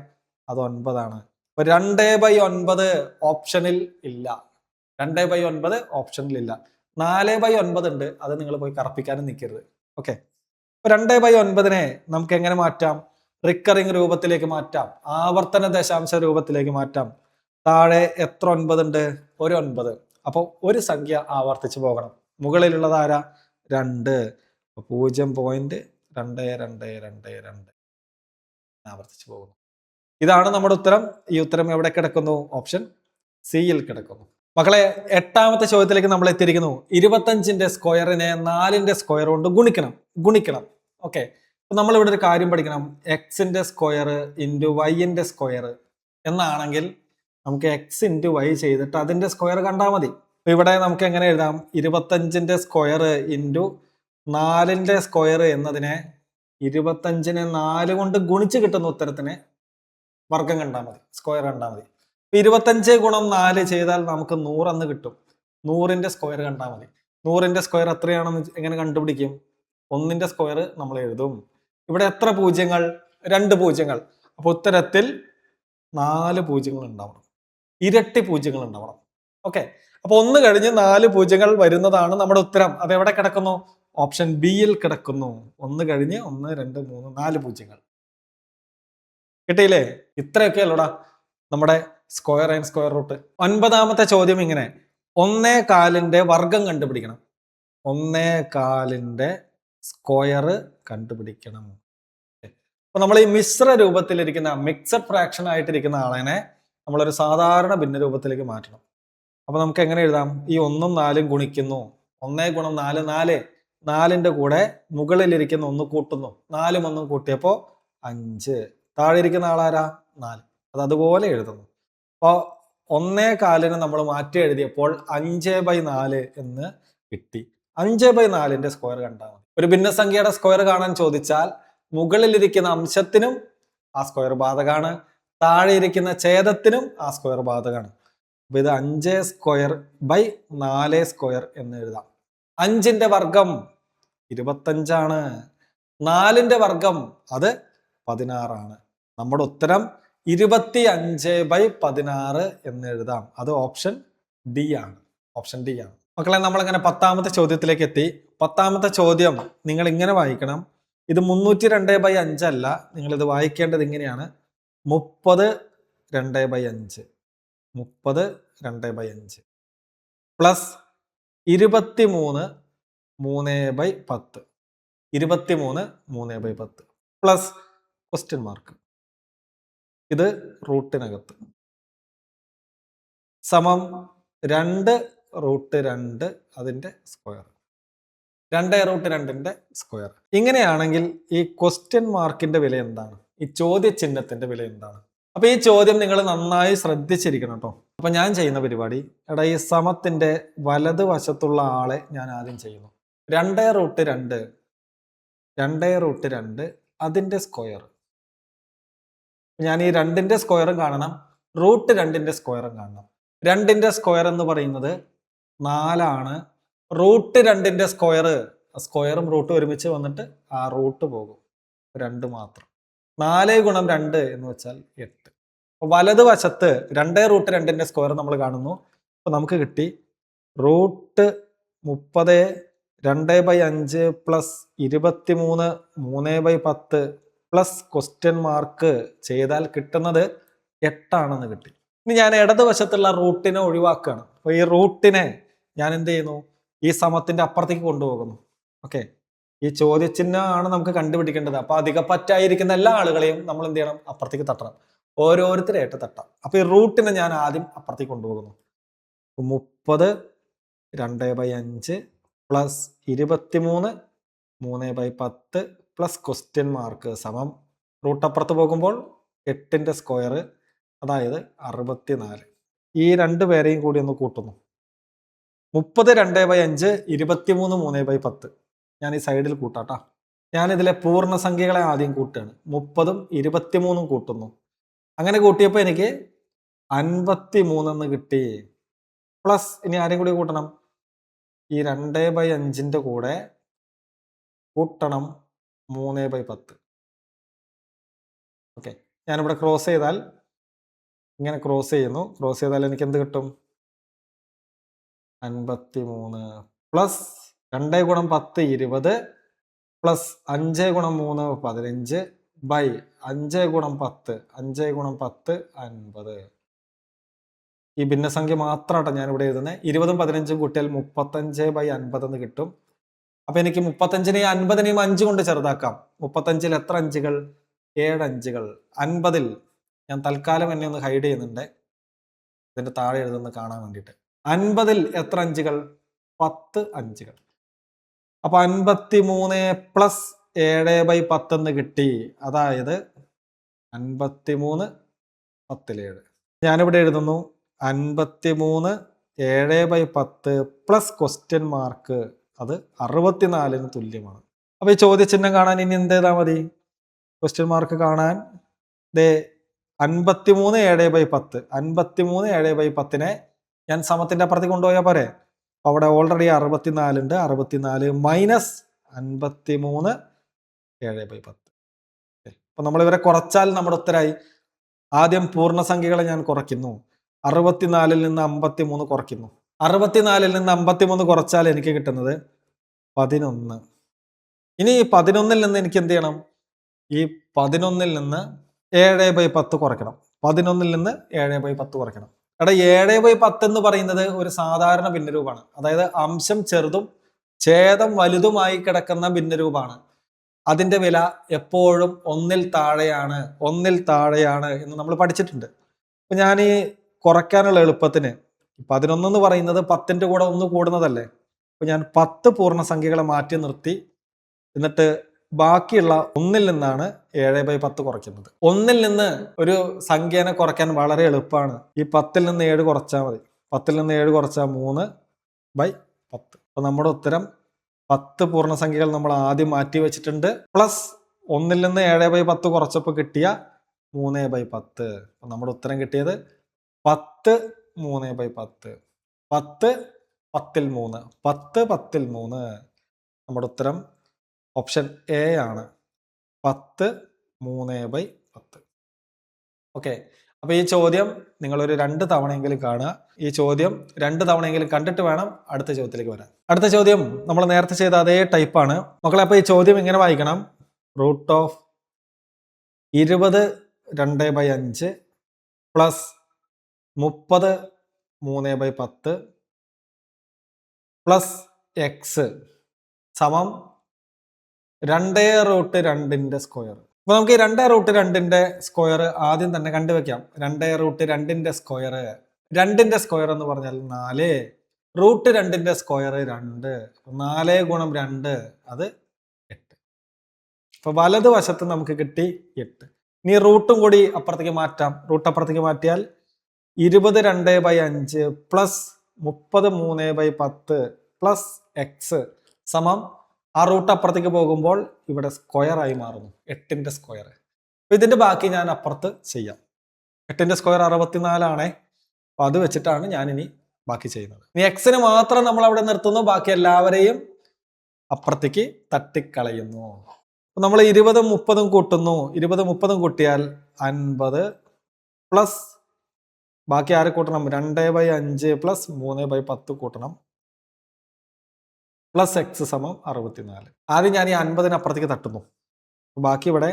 അത് 9. അപ്പൊ 2/9 ഓപ്ഷനിൽ ഇല്ല. 4/9 ഉണ്ട്, അത് നിങ്ങൾ പോയി കറപ്പിക്കാനും നിൽക്കരുത്. ഓക്കെ, അപ്പൊ 2/9 നമുക്ക് എങ്ങനെ മാറ്റാം? റിക്കറിംഗ് രൂപത്തിലേക്ക് മാറ്റാം, ആവർത്തന ദശാംശ രൂപത്തിലേക്ക് മാറ്റാം. താഴെ എത്ര 9 ഉണ്ട്? ഒരു 9. അപ്പൊ ഒരു സംഖ്യ ആവർത്തിച്ചു പോകണം. മുകളിലുള്ളത് ആരാ? 2. 0.2222 ആവർത്തിച്ചു പോകുന്നു. ഇതാണ് നമ്മുടെ ഉത്തരം. ഈ ഉത്തരം എവിടെ കിടക്കുന്നു? ഓപ്ഷൻ സിയിൽ കിടക്കുന്നു. മക്കളെ, എട്ടാമത്തെ ചോദ്യത്തിലേക്ക് നമ്മൾ എത്തിയിരിക്കുന്നു. 25ന്റെ സ്ക്വയറിനെ 4ന്റെ സ്ക്വയർ കൊണ്ട് ഗുണിക്കണം. ഓക്കെ, അപ്പൊ നമ്മൾ ഇവിടെ ഒരു കാര്യം പഠിക്കണം. എക്സിന്റെ സ്ക്വയർ ഇൻറ്റു വൈന്റെ സ്ക്വയർ എന്നാണെങ്കിൽ നമുക്ക് എക്സ് ഇൻറ്റു വൈ ചെയ്തിട്ട് അതിന്റെ സ്ക്വയർ കണ്ടാൽ മതി. അപ്പൊ ഇവിടെ നമുക്ക് എങ്ങനെ എഴുതാം? 25ന്റെ സ്ക്വയർ ഇൻറ്റു 4ന്റെ സ്ക്വയർ എന്നതിനെ 25നെ 4 കൊണ്ട് ഗുണിച്ച് കിട്ടുന്ന ഉത്തരത്തിന് വർഗം കണ്ടാൽ മതി, സ്ക്വയർ കണ്ടാൽ മതി. 25 ഗുണം 4 ചെയ്താൽ നമുക്ക് 100 എന്ന് കിട്ടും. 100ന്റെ സ്ക്വയർ കണ്ടാൽ മതി. 100ന്റെ സ്ക്വയർ എത്രയാണെന്ന് എങ്ങനെ കണ്ടുപിടിക്കും? 1ന്റെ സ്ക്വയർ നമ്മൾ എഴുതും. ഇവിടെ എത്ര പൂജ്യങ്ങൾ? 2 പൂജ്യങ്ങൾ. അപ്പൊ ഉത്തരത്തിൽ 4 പൂജ്യങ്ങൾ ഉണ്ടാവണം, ഇരട്ടി പൂജ്യങ്ങൾ ഉണ്ടാവണം. ഓക്കെ, അപ്പൊ 1 കഴിഞ്ഞ് 4 പൂജ്യങ്ങൾ വരുന്നതാണ് നമ്മുടെ ഉത്തരം. അത് എവിടെ കിടക്കുന്നു? ഓപ്ഷൻ ബിയിൽ കിടക്കുന്നു. 1 കഴിഞ്ഞ് 1 2 3 4 പൂജ്യങ്ങൾ. കിട്ടിയില്ലേ? ഇത്രയൊക്കെ അല്ലോടാ നമ്മുടെ സ്ക്വയർ ആൻഡ് സ്ക്വയർ റൂട്ട്. 9ാമത്തെ ചോദ്യം ഇങ്ങനെ: 1/4ന്റെ വർഗം കണ്ടുപിടിക്കണം. 1/4ന്റെ സ്ക്വയർ കണ്ടുപിടിക്കണം. അപ്പൊ നമ്മൾ ഈ മിശ്ര രൂപത്തിലിരിക്കുന്ന മിക്സഡ് ഫ്രാക്ഷൻ ആയിട്ടിരിക്കുന്ന ആളെ നമ്മളൊരു സാധാരണ ഭിന്ന രൂപത്തിലേക്ക് മാറ്റണം. അപ്പൊ നമുക്ക് എങ്ങനെ എഴുതാം? ഈ 1ഉം 4ഉം ഗുണിക്കുന്നു. 1 ഗുണം 4 4. 4ന്റെ കൂടെ മുകളിലിരിക്കുന്ന 1 കൂട്ടുന്നു. 4ഉം 1ഉം കൂട്ടിയപ്പോ 5. താഴെ ഇരിക്കുന്ന ആളാരാ? 4. അത് അതുപോലെ എഴുതുന്നു. അപ്പൊ 1/4 നമ്മൾ മാറ്റി എഴുതിയപ്പോൾ 5/4 എന്ന് കിട്ടി. 5/4ന്റെ സ്ക്വയർ കണ്ടാൽ മതി. ഒരു ഭിന്നസംഖ്യയുടെ സ്ക്വയർ കാണാൻ ചോദിച്ചാൽ മുകളിലിരിക്കുന്ന അംശത്തിനും ആ സ്ക്വയർ ബാധകമാണ്, താഴെ ഇരിക്കുന്ന ഛേദത്തിനും ആ സ്ക്വയർ ബാധകമാണ്. അപ്പൊ ഇത് 5² / 4² എന്ന് എഴുതാം. 5ന്റെ വർഗം 25ആണ്. 4ന്റെ വർഗം അത് 16 ആണ്. നമ്മുടെ ഉത്തരം 25/16 എന്ന് എഴുതാം. അത് ഓപ്ഷൻ ഡി ആണ്. ഓപ്ഷൻ ഡി ആണ്. മക്കളെ, നമ്മളങ്ങനെ 10ാമത്തെ ചോദ്യത്തിലേക്ക് എത്തി. 10ാമത്തെ ചോദ്യം നിങ്ങൾ ഇങ്ങനെ വായിക്കണം. ഇത് 302/5 അല്ല. നിങ്ങൾ ഇത് വായിക്കേണ്ടത് ഇങ്ങനെയാണ്: 30/2/5 30/2/5 പ്ലസ് 23 3/10 23 3/10 പ്ലസ് ക്വസ്റ്റ്യൻ മാർക്ക്. ഇത് റൂട്ടിനകത്ത് സമം 2√2 അതിന്റെ സ്ക്വയർ. 2√2ന്റെ സ്ക്വയർ. ഇങ്ങനെയാണെങ്കിൽ ഈ ക്വസ്റ്റ്യൻ മാർക്കിന്റെ വില എന്താണ്? ഈ ചോദ്യചിഹ്നത്തിന്റെ വില എന്താണ്? അപ്പൊ ഈ ചോദ്യം നിങ്ങൾ നന്നായി ശ്രദ്ധിച്ചിരിക്കണം കേട്ടോ. അപ്പൊ ഞാൻ ചെയ്യുന്ന പരിപാടി, എടാ, ഈ സമത്തിന്റെ വലതുവശത്തുള്ള ആളെ ഞാൻ ആദ്യം ചെയ്യുന്നു. 2√2 അതിന്റെ സ്ക്വയർ. ഞാൻ ഈ 2ന്റെ സ്ക്വയറും കാണണം, √2ന്റെ സ്ക്വയറും കാണണം. 2ന്റെ സ്ക്വയർ എന്ന് പറയുന്നത് 4 ആണ്. √2ന്റെ സ്ക്വയർ, സ്ക്വയറും റൂട്ടും ഒരുമിച്ച് വന്നിട്ട് ആ റൂട്ട് പോകും, 2 മാത്രം. 4 ഗുണം 2 എന്ന് വെച്ചാൽ 8. വലതുവശത്ത് 2√2ന്റെ സ്ക്വയർ നമ്മൾ കാണുന്നു. അപ്പൊ നമുക്ക് കിട്ടി √30 2/5 പ്ലസ് 23 3/10 പ്ലസ് ക്വസ്റ്റ്യൻ മാർക്ക് ചെയ്താൽ കിട്ടുന്നത് 8 ആണെന്ന് കിട്ടി. ഇനി ഞാൻ ഇടതുവശത്തുള്ള റൂട്ടിനെ ഒഴിവാക്കുകയാണ്. അപ്പൊ ഈ റൂട്ടിനെ ഞാൻ എന്ത് ചെയ്യുന്നു? ഈ സമത്തിന്റെ അപ്പുറത്തേക്ക് കൊണ്ടുപോകുന്നു. ഓക്കെ, ഈ ചോദ്യചിഹ്നമാണ് നമുക്ക് കണ്ടുപിടിക്കേണ്ടത്. അപ്പൊ അധികപ്പറ്റായിരിക്കുന്ന എല്ലാ ആളുകളെയും നമ്മൾ എന്ത് ചെയ്യണം? അപ്പുറത്തേക്ക് തട്ടണം. ഓരോരുത്തരായിട്ട് തട്ടാം. അപ്പൊ ഈ റൂട്ടിനെ ഞാൻ ആദ്യം അപ്പുറത്തേക്ക് കൊണ്ടുപോകുന്നു. 30/2/5 പ്ലസ് 23 3/10 പ്ലസ് ക്വസ്റ്റ്യൻ മാർക്ക് സമം റൂട്ട് അപ്പുറത്ത് പോകുമ്പോൾ 8ന്റെ സ്ക്വയർ, അതായത് 64. ഈ 2 പേരെയും കൂടി ഒന്ന് കൂട്ടുന്നു. 30/2/5 23 3/10. ഞാൻ ഈ സൈഡിൽ കൂട്ടാട്ടാ. ഞാൻ ഇതിലെ പൂർണ്ണസംഖ്യകളെ ആദ്യം കൂട്ടുകയാണ്. 30ഉം 23ഉം കൂട്ടുന്നു. അങ്ങനെ കൂട്ടിയപ്പോൾ എനിക്ക് 53 എന്ന് കിട്ടി. പ്ലസ് ഇനി ആരെയും കൂടി കൂട്ടണം. ഈ 2/5ന്റെ കൂടെ കൂട്ടണം 3/10. ഓക്കെ, ഞാനിവിടെ ക്രോസ് ചെയ്താൽ, ഇങ്ങനെ ക്രോസ് ചെയ്യുന്നു. ക്രോസ് ചെയ്താൽ എനിക്ക് എന്ത് കിട്ടും? 53 പ്ലസ് 2 ഗുണം 10 20 പ്ലസ് 5 ഗുണം 3 15 ബൈ 5 ഗുണം 10 5 ഗുണം 10 50. ഈ ഭിന്നസംഖ്യ മാത്രമാട്ടോ ഞാൻ ഇവിടെ എഴുതുന്നത്. 20ഉം 15ഉം കൂട്ടിയാൽ 35/50 എന്ന് കിട്ടും. അപ്പൊ എനിക്ക് 35നെയും 50നെയും 5 കൊണ്ട് ചെറുതാക്കാം. 35ൽ എത്ര അഞ്ചുകൾ? 7 അഞ്ചുകൾ. 50ൽ ഞാൻ തൽക്കാലം എന്നെ ഒന്ന് ഹൈഡ് ചെയ്യുന്നുണ്ട്, ഇതിന്റെ താഴെ എഴുതുന്നത് കാണാൻ വേണ്ടിയിട്ട്. 50ൽ എത്ര അഞ്ചുകൾ? 10 അഞ്ചുകൾ. അപ്പൊ 53 പ്ലസ് 7/10 എന്ന് കിട്ടി. അതായത് 53 10/7. ഞാനിവിടെ എഴുതുന്നു 53 7/10 പ്ലസ് ക്വസ്റ്റ്യൻ മാർക്ക്, അത് 64ന് തുല്യമാണ്. അപ്പൊ ഈ ചോദ്യചിഹ്നം കാണാൻ ഇനി എന്ത് ചെയ്താൽ മതി? ക്വസ്റ്റ്യൻ മാർക്ക് കാണാൻ 53 7/10 53 7/10നെ ഞാൻ സമത്തിന്റെ അപ്പുറത്തേക്ക് കൊണ്ടുപോയാൽ പോരെ? അവിടെ ഓൾറെഡി 64 ഉണ്ട്. 64 മൈനസ് 53 7/10. അപ്പൊ നമ്മൾ ഇവരെ കുറച്ചാൽ നമ്മുടെ ഉത്തരായി. ആദ്യം പൂർണ്ണസംഖ്യകളെ ഞാൻ കുറയ്ക്കുന്നു. 64ൽ നിന്ന് 53 കുറയ്ക്കുന്നു. 64ൽ നിന്ന് 53 കുറച്ചാൽ എനിക്ക് കിട്ടുന്നത് 11. ഇനി ഈ 11ൽ നിന്ന് എനിക്ക് എന്ത് ചെയ്യണം? ഈ 11ൽ നിന്ന് 7/10 കുറയ്ക്കണം. 11ൽ നിന്ന് 7/10 കുറയ്ക്കണം. എടാ, 7/10 എന്ന് പറയുന്നത് ഒരു സാധാരണ ഭിന്നരൂപമാണ്. അതായത് അംശം ചെറുതും ഛേദം വലുതുമായി കിടക്കുന്ന ഭിന്നരൂപമാണ്. അതിന്റെ വില എപ്പോഴും ഒന്നിൽ താഴെയാണ് എന്ന് നമ്മൾ പഠിച്ചിട്ടുണ്ട്. അപ്പൊ ഞാൻ ഈ കുറയ്ക്കാനുള്ള എളുപ്പത്തിന് 11 എന്ന് പറയുന്നത് 10ന്റെ കൂടെ 1 കൂടുന്നതല്ലേ. അപ്പൊ ഞാൻ 10 പൂർണ്ണസംഖ്യകളെ മാറ്റി നിർത്തി, എന്നിട്ട് ബാക്കിയുള്ള 1ൽ നിന്നാണ് 7/10 കുറയ്ക്കുന്നത്. 1ൽ നിന്ന് ഒരു സംഖ്യനെ കുറയ്ക്കാൻ വളരെ എളുപ്പമാണ്. ഈ 10ൽ നിന്ന് 7 കുറച്ചാൽ മതി. 10ൽ നിന്ന് 7 കുറച്ചാൽ 3/10. അപ്പൊ നമ്മുടെ ഉത്തരം 10 പൂർണ്ണസംഖ്യകൾ നമ്മൾ ആദ്യം മാറ്റി വെച്ചിട്ടുണ്ട്, പ്ലസ് 1ൽ നിന്ന് 7/10 കുറച്ചപ്പോൾ കിട്ടിയ 3/10. അപ്പൊ നമ്മുടെ ഉത്തരം കിട്ടിയത് 10 3/10. 10 10ൽ 3, 10 10ൽ 3. നമ്മുടെ ഉത്തരം ഓപ്ഷൻ എ ആണ്, 10 3/10. ഓക്കെ. അപ്പൊ ഈ ചോദ്യം നിങ്ങളൊരു 2 തവണയെങ്കിലും കാണുക. ഈ ചോദ്യം 2 തവണയെങ്കിലും കണ്ടിട്ട് വേണം അടുത്ത ചോദ്യത്തിലേക്ക് വരാൻ. അടുത്ത ചോദ്യം നമ്മൾ നേരത്തെ ചെയ്ത അതേ ടൈപ്പാണ് മക്കളെ. അപ്പൊ ഈ ചോദ്യം ഇങ്ങനെ വായിക്കണം: root of 20 2/5 plus 30 3/10 plus x സമം 2√2ന്റെ സ്ക്വയർ. അപ്പൊ നമുക്ക് ഈ 2√2ന്റെ സ്ക്വയർ ആദ്യം തന്നെ കണ്ടുവെക്കാം. 2√2ന്റെ സ്ക്വയർ, 2ന്റെ സ്ക്വയർ എന്ന് പറഞ്ഞാൽ 4, √2ന്റെ സ്ക്വയർ 2, 4 ഗുണം 2 അത് 8. അപ്പൊ വലതുവശത്ത് നമുക്ക് കിട്ടി 8. ഇനി റൂട്ടും കൂടി അപ്പുറത്തേക്ക് മാറ്റാം. റൂട്ട് അപ്പുറത്തേക്ക് മാറ്റിയാൽ 20 2/5 പ്ലസ് 30 3/10 പ്ലസ് എക്സ് സമം, ആ റൂട്ട് അപ്പുറത്തേക്ക് പോകുമ്പോൾ ഇവിടെ സ്ക്വയർ ആയി മാറുന്നു, 8ന്റെ സ്ക്വയർ. അപ്പൊ ഇതിന്റെ ബാക്കി ഞാൻ അപ്പുറത്ത് ചെയ്യാം. 8ന്റെ സ്ക്വയർ 64 ആണേ. അപ്പൊ അത് വെച്ചിട്ടാണ് ഞാൻ ഇനി ബാക്കി ചെയ്യുന്നത്. ഇനി എക്സിന് മാത്രം നമ്മൾ അവിടെ നിർത്തുന്നു, ബാക്കി എല്ലാവരെയും അപ്പുറത്തേക്ക് തട്ടിക്കളയുന്നു. അപ്പൊ നമ്മൾ 20 30 കൂട്ടുന്നു. 20 30 കൂട്ടിയാൽ 50 പ്ലസ് ബാക്കി ആരെ കൂട്ടണം? 2/5 പ്ലസ് 3/10 കൂട്ടണം, പ്ലസ് എക്സ് സമം 64. ആദ്യം ഞാൻ ഈ 50ന് അപ്പുറത്തേക്ക് തട്ടുന്നു. ബാക്കി ഇവിടെ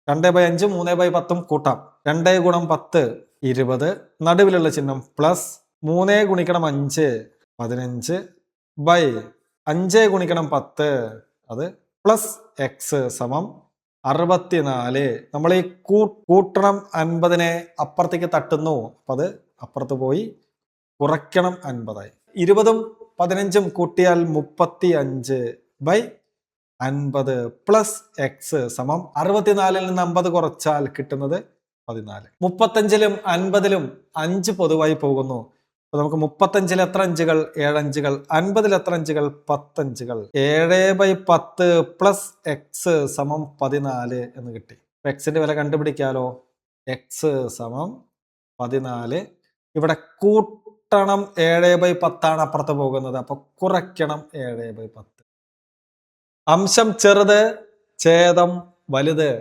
2/5 3/10 കൂട്ടാം. 2 ഗുണം 10 20, നടുവിലുള്ള ചിഹ്നം പ്ലസ് 3 ഗുണിക്കണം 5 15 ബൈ 5 ഗുണിക്കണം 10 അത് പ്ലസ് എക്സ് സമം 64. നമ്മൾ ഈ കൂട്ടണം 50നെ അപ്പുറത്തേക്ക് തട്ടുന്നു. അപ്പൊ അത് അപ്പുറത്ത് പോയി കുറയ്ക്കണം 50 ആയി. 20ഉം 15ഉം കൂട്ടിയാൽ 35 ബൈ 50 പ്ലസ് എക്സ് സമം 64ൽ നിന്ന് 50 കുറച്ചാൽ കിട്ടുന്നത് 14. 35ലും 50ലും 5 പൊതുവായി പോകുന്നു. അപ്പൊ നമുക്ക് 35ൽ എത്ര അഞ്ചുകൾ? 7 അഞ്ചുകൾ. 50ൽ എത്ര അഞ്ചുകൾ? 10 അഞ്ചുകൾ. 7/10 പ്ലസ് എക്സ് സമം 14 എന്ന് കിട്ടി. എക്സിന്റെ വില കണ്ടുപിടിക്കാലോ. എക്സ് സമം 14. ഇവിടെ കൂട്ടണം 7/10 ആണ് അപ്പുറത്ത് പോകുന്നത്, അപ്പൊ കുറയ്ക്കണം 7/10. അംശം ചെറുത്, ഛേദം വലുത്.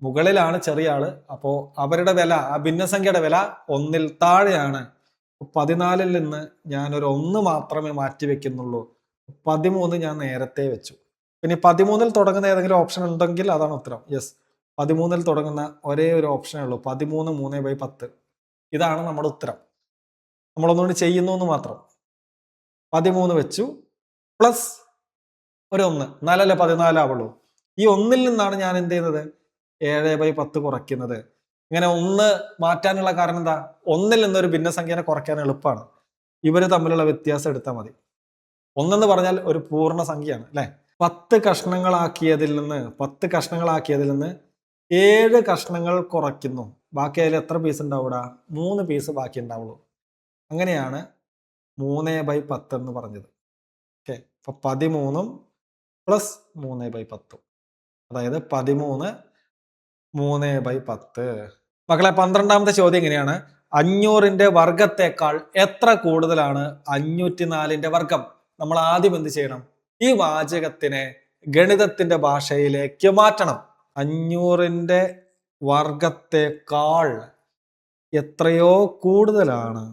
മുകളിലാണ് ചെറിയ ആള്, അപ്പോ അവരുടെ വില, ആ ഭിന്നസംഖ്യയുടെ വില 1ൽ താഴെയാണ്. 14ൽ നിന്ന് ഞാൻ ഒരു 1 മാത്രമേ മാറ്റി വെക്കുന്നുള്ളൂ. 13 ഞാൻ നേരത്തെ വെച്ചു. ഇനി 13ൽ തുടങ്ങുന്ന ഏതെങ്കിലും ഓപ്ഷൻ ഉണ്ടെങ്കിൽ അതാണ് ഉത്തരം. യെസ്, 13ൽ തുടങ്ങുന്ന ഒരേ ഒരു ഓപ്ഷനേ ഉള്ളൂ, 13 3/10. ഇതാണ് നമ്മുടെ ഉത്തരം. നമ്മളൊന്നുകൂടി ചെയ്യുന്നു എന്ന് മാത്രം. 13 വെച്ചു പ്ലസ് ഒരു 1, 4 14 ആവുള്ളൂ. ഈ 1ൽ നിന്നാണ് ഞാൻ എന്ത് ചെയ്യുന്നത്? 7/10 കുറയ്ക്കുന്നത്. ഇങ്ങനെ 1 മാറ്റാനുള്ള കാരണം എന്താ? 1ൽ നിന്നൊരു ഭിന്നസംഖ്യനെ കുറയ്ക്കാൻ എളുപ്പമാണ്. ഇവര് തമ്മിലുള്ള വ്യത്യാസം എടുത്താൽ മതി. 1 എന്ന് പറഞ്ഞാൽ ഒരു പൂർണ്ണ സംഖ്യയാണ് അല്ലെ. 10 കഷ്ണങ്ങളാക്കിയതിൽ നിന്ന് 7 കഷ്ണങ്ങൾ കുറയ്ക്കുന്നു. ബാക്കി അതിൽ എത്ര പീസ് ഉണ്ടാവൂടാ? 3 പീസ് ബാക്കി ഉണ്ടാവുള്ളൂ. അങ്ങനെയാണ് 3/10 എന്ന് പറഞ്ഞത്. ഓക്കെ. അപ്പൊ 13 പ്ലസ് 3/10, അതായത് 13 3/10. മക്കളെ, 12ാമത്തെ ചോദ്യം എങ്ങനെയാണ്? 500ന്റെ വർഗത്തെക്കാൾ എത്ര കൂടുതലാണ് 504ന്റെ വർഗം? നമ്മൾ ആദ്യം എന്ത് ചെയ്യണം? ഈ വാചകത്തിനെ ഗണിതത്തിന്റെ ഭാഷയിലേക്ക് മാറ്റണം. 500ന്റെ വർഗത്തെക്കാൾ എത്രയോ കൂടുതലാണ്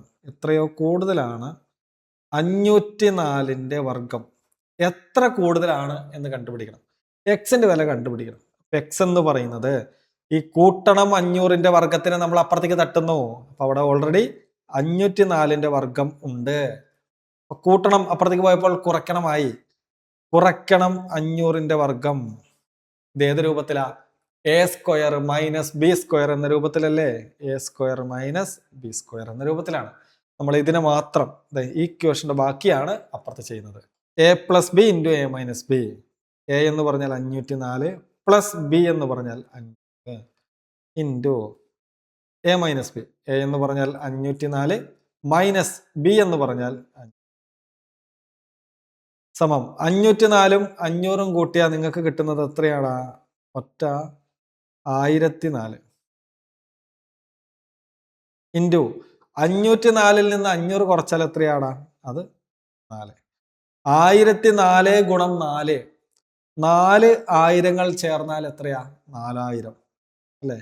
504ന്റെ വർഗം. എത്ര കൂടുതലാണ് എന്ന് കണ്ടുപിടിക്കണം. എക്സിന്റെ വില കണ്ടുപിടിക്കണം. എക്സ് എന്ന് പറയുന്നത് ഈ കൂട്ടണം 500ന്റെ വർഗത്തിനെ നമ്മൾ അപ്പുറത്തേക്ക് തട്ടുന്നു. അപ്പൊ അവിടെ ഓൾറെഡി 504ന്റെ വർഗം ഉണ്ട്. കൂട്ടണം അപ്പുറത്തേക്ക് പോയപ്പോൾ കുറയ്ക്കണമായി. കുറയ്ക്കണം 500ന്റെ വർഗം. ഇത് ഏത് രൂപത്തിലാ? A square minus b square എന്ന രൂപത്തിലല്ലേ? A square minus b square എന്ന രൂപത്തിലാണ്. നമ്മൾ ഇതിനെ മാത്രം ഈ ഇക്വേഷന്റെ ബാക്കിയാണ് അപ്പുറത്ത് ചെയ്യുന്നത്. A plus B into A minus B. A എന്ന് പറഞ്ഞാൽ 504 പ്ലസ് ബി എന്ന് പറഞ്ഞാൽ 500 into A minus B. A എന്ന് പറഞ്ഞാൽ 504 മൈനസ് ബി എന്ന് പറഞ്ഞാൽ 500 സമം 504ഉം 500ഉം കൂട്ടിയാൽ നിങ്ങൾക്ക് കിട്ടുന്നത് എത്രയാടാ? ഒറ്റ 1004 ഇൻറ്റു 504ൽ നിന്ന് 500 കുറച്ചാൽ എത്രയാടാ? അത് 4. 1004 ഗുണം 4. 4 ആയിരങ്ങൾ ചേർന്നാൽ എത്രയാ? 4000 അല്ലേ?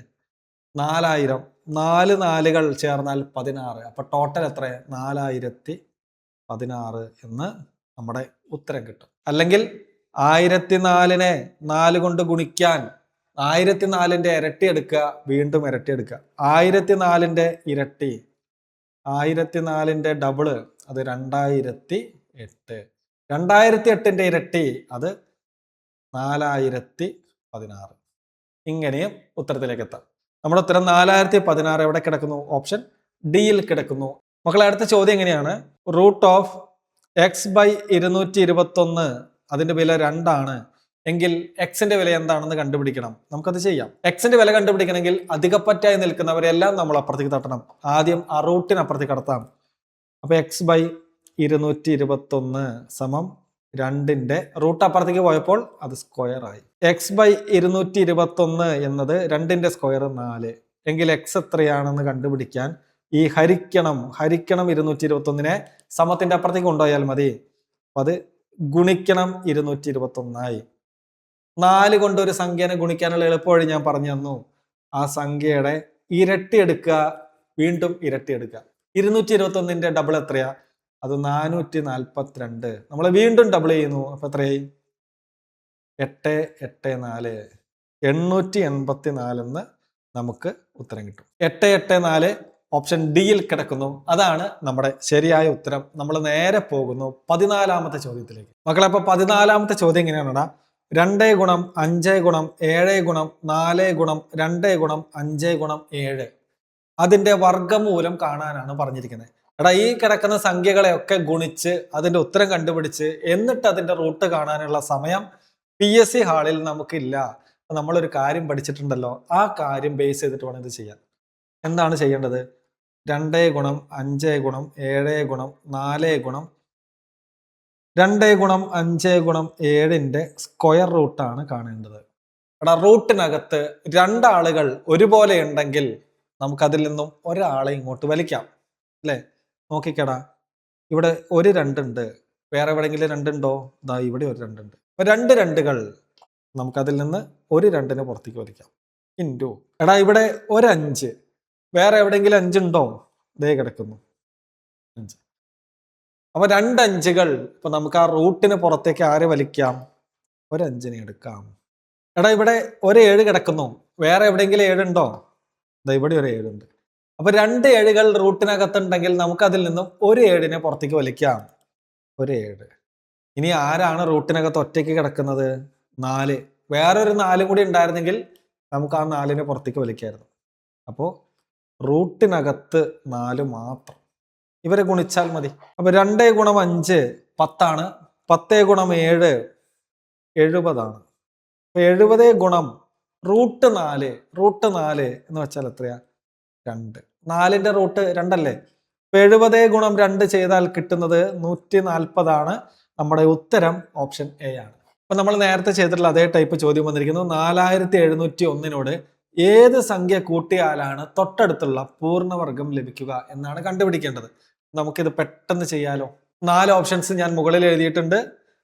4000. 4 നാലുകൾ ചേർന്നാൽ 16. അപ്പൊ ടോട്ടൽ എത്ര? 4016 എന്ന് നമ്മുടെ ഉത്തരം കിട്ടും. അല്ലെങ്കിൽ 1004നെ 4 കൊണ്ട് ഗുണിക്കാൻ 1004ന്റെ ഇരട്ടി എടുക്കുക, വീണ്ടും ഇരട്ടി എടുക്കുക. 1004ന്റെ ഇരട്ടി, 1004ന്റെ ഡബിള്, അത് 2008. 2008ന്റെ ഇരട്ടി, അത് 4016. ഇങ്ങനെയും ഉത്തരത്തിലേക്ക് എത്താം. നമ്മുടെ ഉത്തരം 4016 എവിടെ കിടക്കുന്നു? ഓപ്ഷൻ ഡിയിൽ കിടക്കുന്നു. മക്കളെ, അടുത്ത ചോദ്യം എങ്ങനെയാണ്? റൂട്ട് ഓഫ് എക്സ് ബൈ 221 അതിന്റെ വില 2 ആണ് എങ്കിൽ എക്സിന്റെ വില എന്താണെന്ന് കണ്ടുപിടിക്കണം. നമുക്കത് ചെയ്യാം. എക്സിന്റെ വില കണ്ടുപിടിക്കണമെങ്കിൽ അധികപ്പറ്റായി നിൽക്കുന്നവരെല്ലാം നമ്മൾ അപ്പുറത്തേക്ക് തട്ടണം. ആദ്യം ആ റൂട്ടിന് അപ്പുറത്തേക്ക് കടത്താം. അപ്പൊ എക്സ് ബൈ 221 സമം 2ന്റെ റൂട്ട് അപ്പുറത്തേക്ക് പോയപ്പോൾ അത് സ്ക്വയർ ആയി. എക്സ് ബൈ 221 എന്നത് 2ന്റെ സ്ക്വയർ 4 എങ്കിൽ എക്സ് എത്രയാണെന്ന് കണ്ടുപിടിക്കാൻ ഈ ഹരിക്കണം 221നെ സമത്തിന്റെ അപ്പുറത്തേക്ക് കൊണ്ടുപോയാൽ മതി. അപ്പൊ അത് ഗുണിക്കണം 221 4 കൊണ്ട് ഒരു സംഖ്യനെ ഗുണിക്കാനുള്ള എളുപ്പവഴി ഞാൻ പറഞ്ഞു തന്നു. ആ സംഖ്യയുടെ ഇരട്ടി എടുക്കുക, വീണ്ടും ഇരട്ടി എടുക്കുക. 221ന്റെ ഡബിൾ എത്രയാ? അത് 442. നമ്മൾ വീണ്ടും ഡബിൾ ചെയ്യുന്നു. അപ്പൊ എത്രയായി? 884. 884 എന്ന് നമുക്ക് ഉത്തരം കിട്ടും. 884 ഓപ്ഷൻ ഡിയിൽ കിടക്കുന്നു. അതാണ് നമ്മുടെ ശരിയായ ഉത്തരം. നമ്മൾ നേരെ പോകുന്നു 14ാമത്തെ ചോദ്യത്തിലേക്ക്. മക്കളെ, അപ്പൊ 14ാമത്തെ ചോദ്യം എങ്ങനെയാണെടാ? 2 ഗുണം 5 ഗുണം 7 ഗുണം 4 ഗുണം 2 ഗുണം 5 ഗുണം 7 അതിന്റെ വർഗ്ഗമൂലം കാണാനാണ് പറഞ്ഞിരിക്കുന്നത്. എടാ, ഈ കിടക്കുന്ന സംഖ്യകളെയൊക്കെ ഗുണിച്ച് അതിന്റെ ഉത്തരം കണ്ടുപിടിച്ച് എന്നിട്ട് അതിന്റെ റൂട്ട് കാണാനുള്ള സമയം PSC ഹാളിൽ നമുക്കില്ല. നമ്മളൊരു കാര്യം പഠിച്ചിട്ടുണ്ടല്ലോ, ആ കാര്യം ബേസ് ചെയ്തിട്ട് വേണം ഇത് ചെയ്യാൻ. എന്താണ് ചെയ്യേണ്ടത്? 2 ഗുണം 5 ഗുണം 7 ഗുണം 4 ഗുണം 2 ഗുണം 5 ഗുണം 7ന്റെ സ്ക്വയർ റൂട്ടാണ് കാണേണ്ടത്. എടാ, റൂട്ടിനകത്ത് 2 ആളുകൾ ഒരുപോലെ ഉണ്ടെങ്കിൽ നമുക്കതിൽ നിന്നും ഒരാളെ ഇങ്ങോട്ട് വലിക്കാം അല്ലേ? നോക്കിക്കടാ, ഇവിടെ ഒരു 2 ഉണ്ട്. വേറെ എവിടെയെങ്കിലും 2 ഉണ്ടോ? ഇതാ ഇവിടെ ഒരു 2 ഉണ്ട്. അപ്പൊ 2 2കൾ നമുക്കതിൽ നിന്ന് ഒരു 2നെ പുറത്തേക്ക് വലിക്കാം. ഇൻറ്റു, എടാ ഇവിടെ ഒരു 5, വേറെ എവിടെയെങ്കിലും 5 ഉണ്ടോ? ദേ കിടക്കുന്നു 5. അപ്പൊ 2 5കൾ. ഇപ്പൊ നമുക്ക് ആ റൂട്ടിന് പുറത്തേക്ക് ആരെ വലിക്കാം? ഒരു 5നെ എടുക്കാം. എടാ ഇവിടെ ഒരു 7 കിടക്കുന്നു. വേറെ എവിടെയെങ്കിലും 7 ഉണ്ടോ? ദാ ഇവിടെ ഒരു 7 ഉണ്ട്. അപ്പൊ 2 7കൾ റൂട്ടിനകത്തുണ്ടെങ്കിൽ നമുക്ക് അതിൽ നിന്നും ഒരു 7നെ പുറത്തേക്ക് വലിക്കാം. ഒരു 7. ഇനി ആരാണ് റൂട്ടിനകത്ത് ഒറ്റയ്ക്ക് കിടക്കുന്നത്? 4. വേറൊരു 4 കൂടി ഉണ്ടായിരുന്നെങ്കിൽ നമുക്ക് ആ 4നെ പുറത്തേക്ക് വലിക്കായിരുന്നു. അപ്പോ റൂട്ടിനകത്ത് 4 മാത്രം. ഇവരെ ഗുണിച്ചാൽ മതി. അപ്പൊ 2 ഗുണം 5 10 ആണ്. 10 ഗുണം 7 70 ആണ്. അപ്പൊ 70 ഗുണം റൂട്ട് 4. റൂട്ട് 4 എന്ന് വെച്ചാൽ എത്രയാ? 2. 4ന്റെ റൂട്ട് 2 അല്ലേ? അപ്പൊ 70 ഗുണം 2 ചെയ്താൽ കിട്ടുന്നത് 140 ആണ്. നമ്മുടെ ഉത്തരം ഓപ്ഷൻ എ ആണ്. അപ്പൊ നമ്മൾ നേരത്തെ ചെയ്തിട്ടുള്ള അതേ ടൈപ്പ് ചോദ്യം വന്നിരിക്കുന്നു. 4701 ഏത് സംഖ്യ കൂട്ടിയാലാണ് തൊട്ടടുത്തുള്ള പൂർണ്ണവർഗം ലഭിക്കുക എന്നാണ് കണ്ടുപിടിക്കേണ്ടത്. നമുക്കിത് പെട്ടെന്ന് ചെയ്യാലോ. 4 ഓപ്ഷൻസ് ഞാൻ മുകളിൽ എഴുതിയിട്ടുണ്ട്.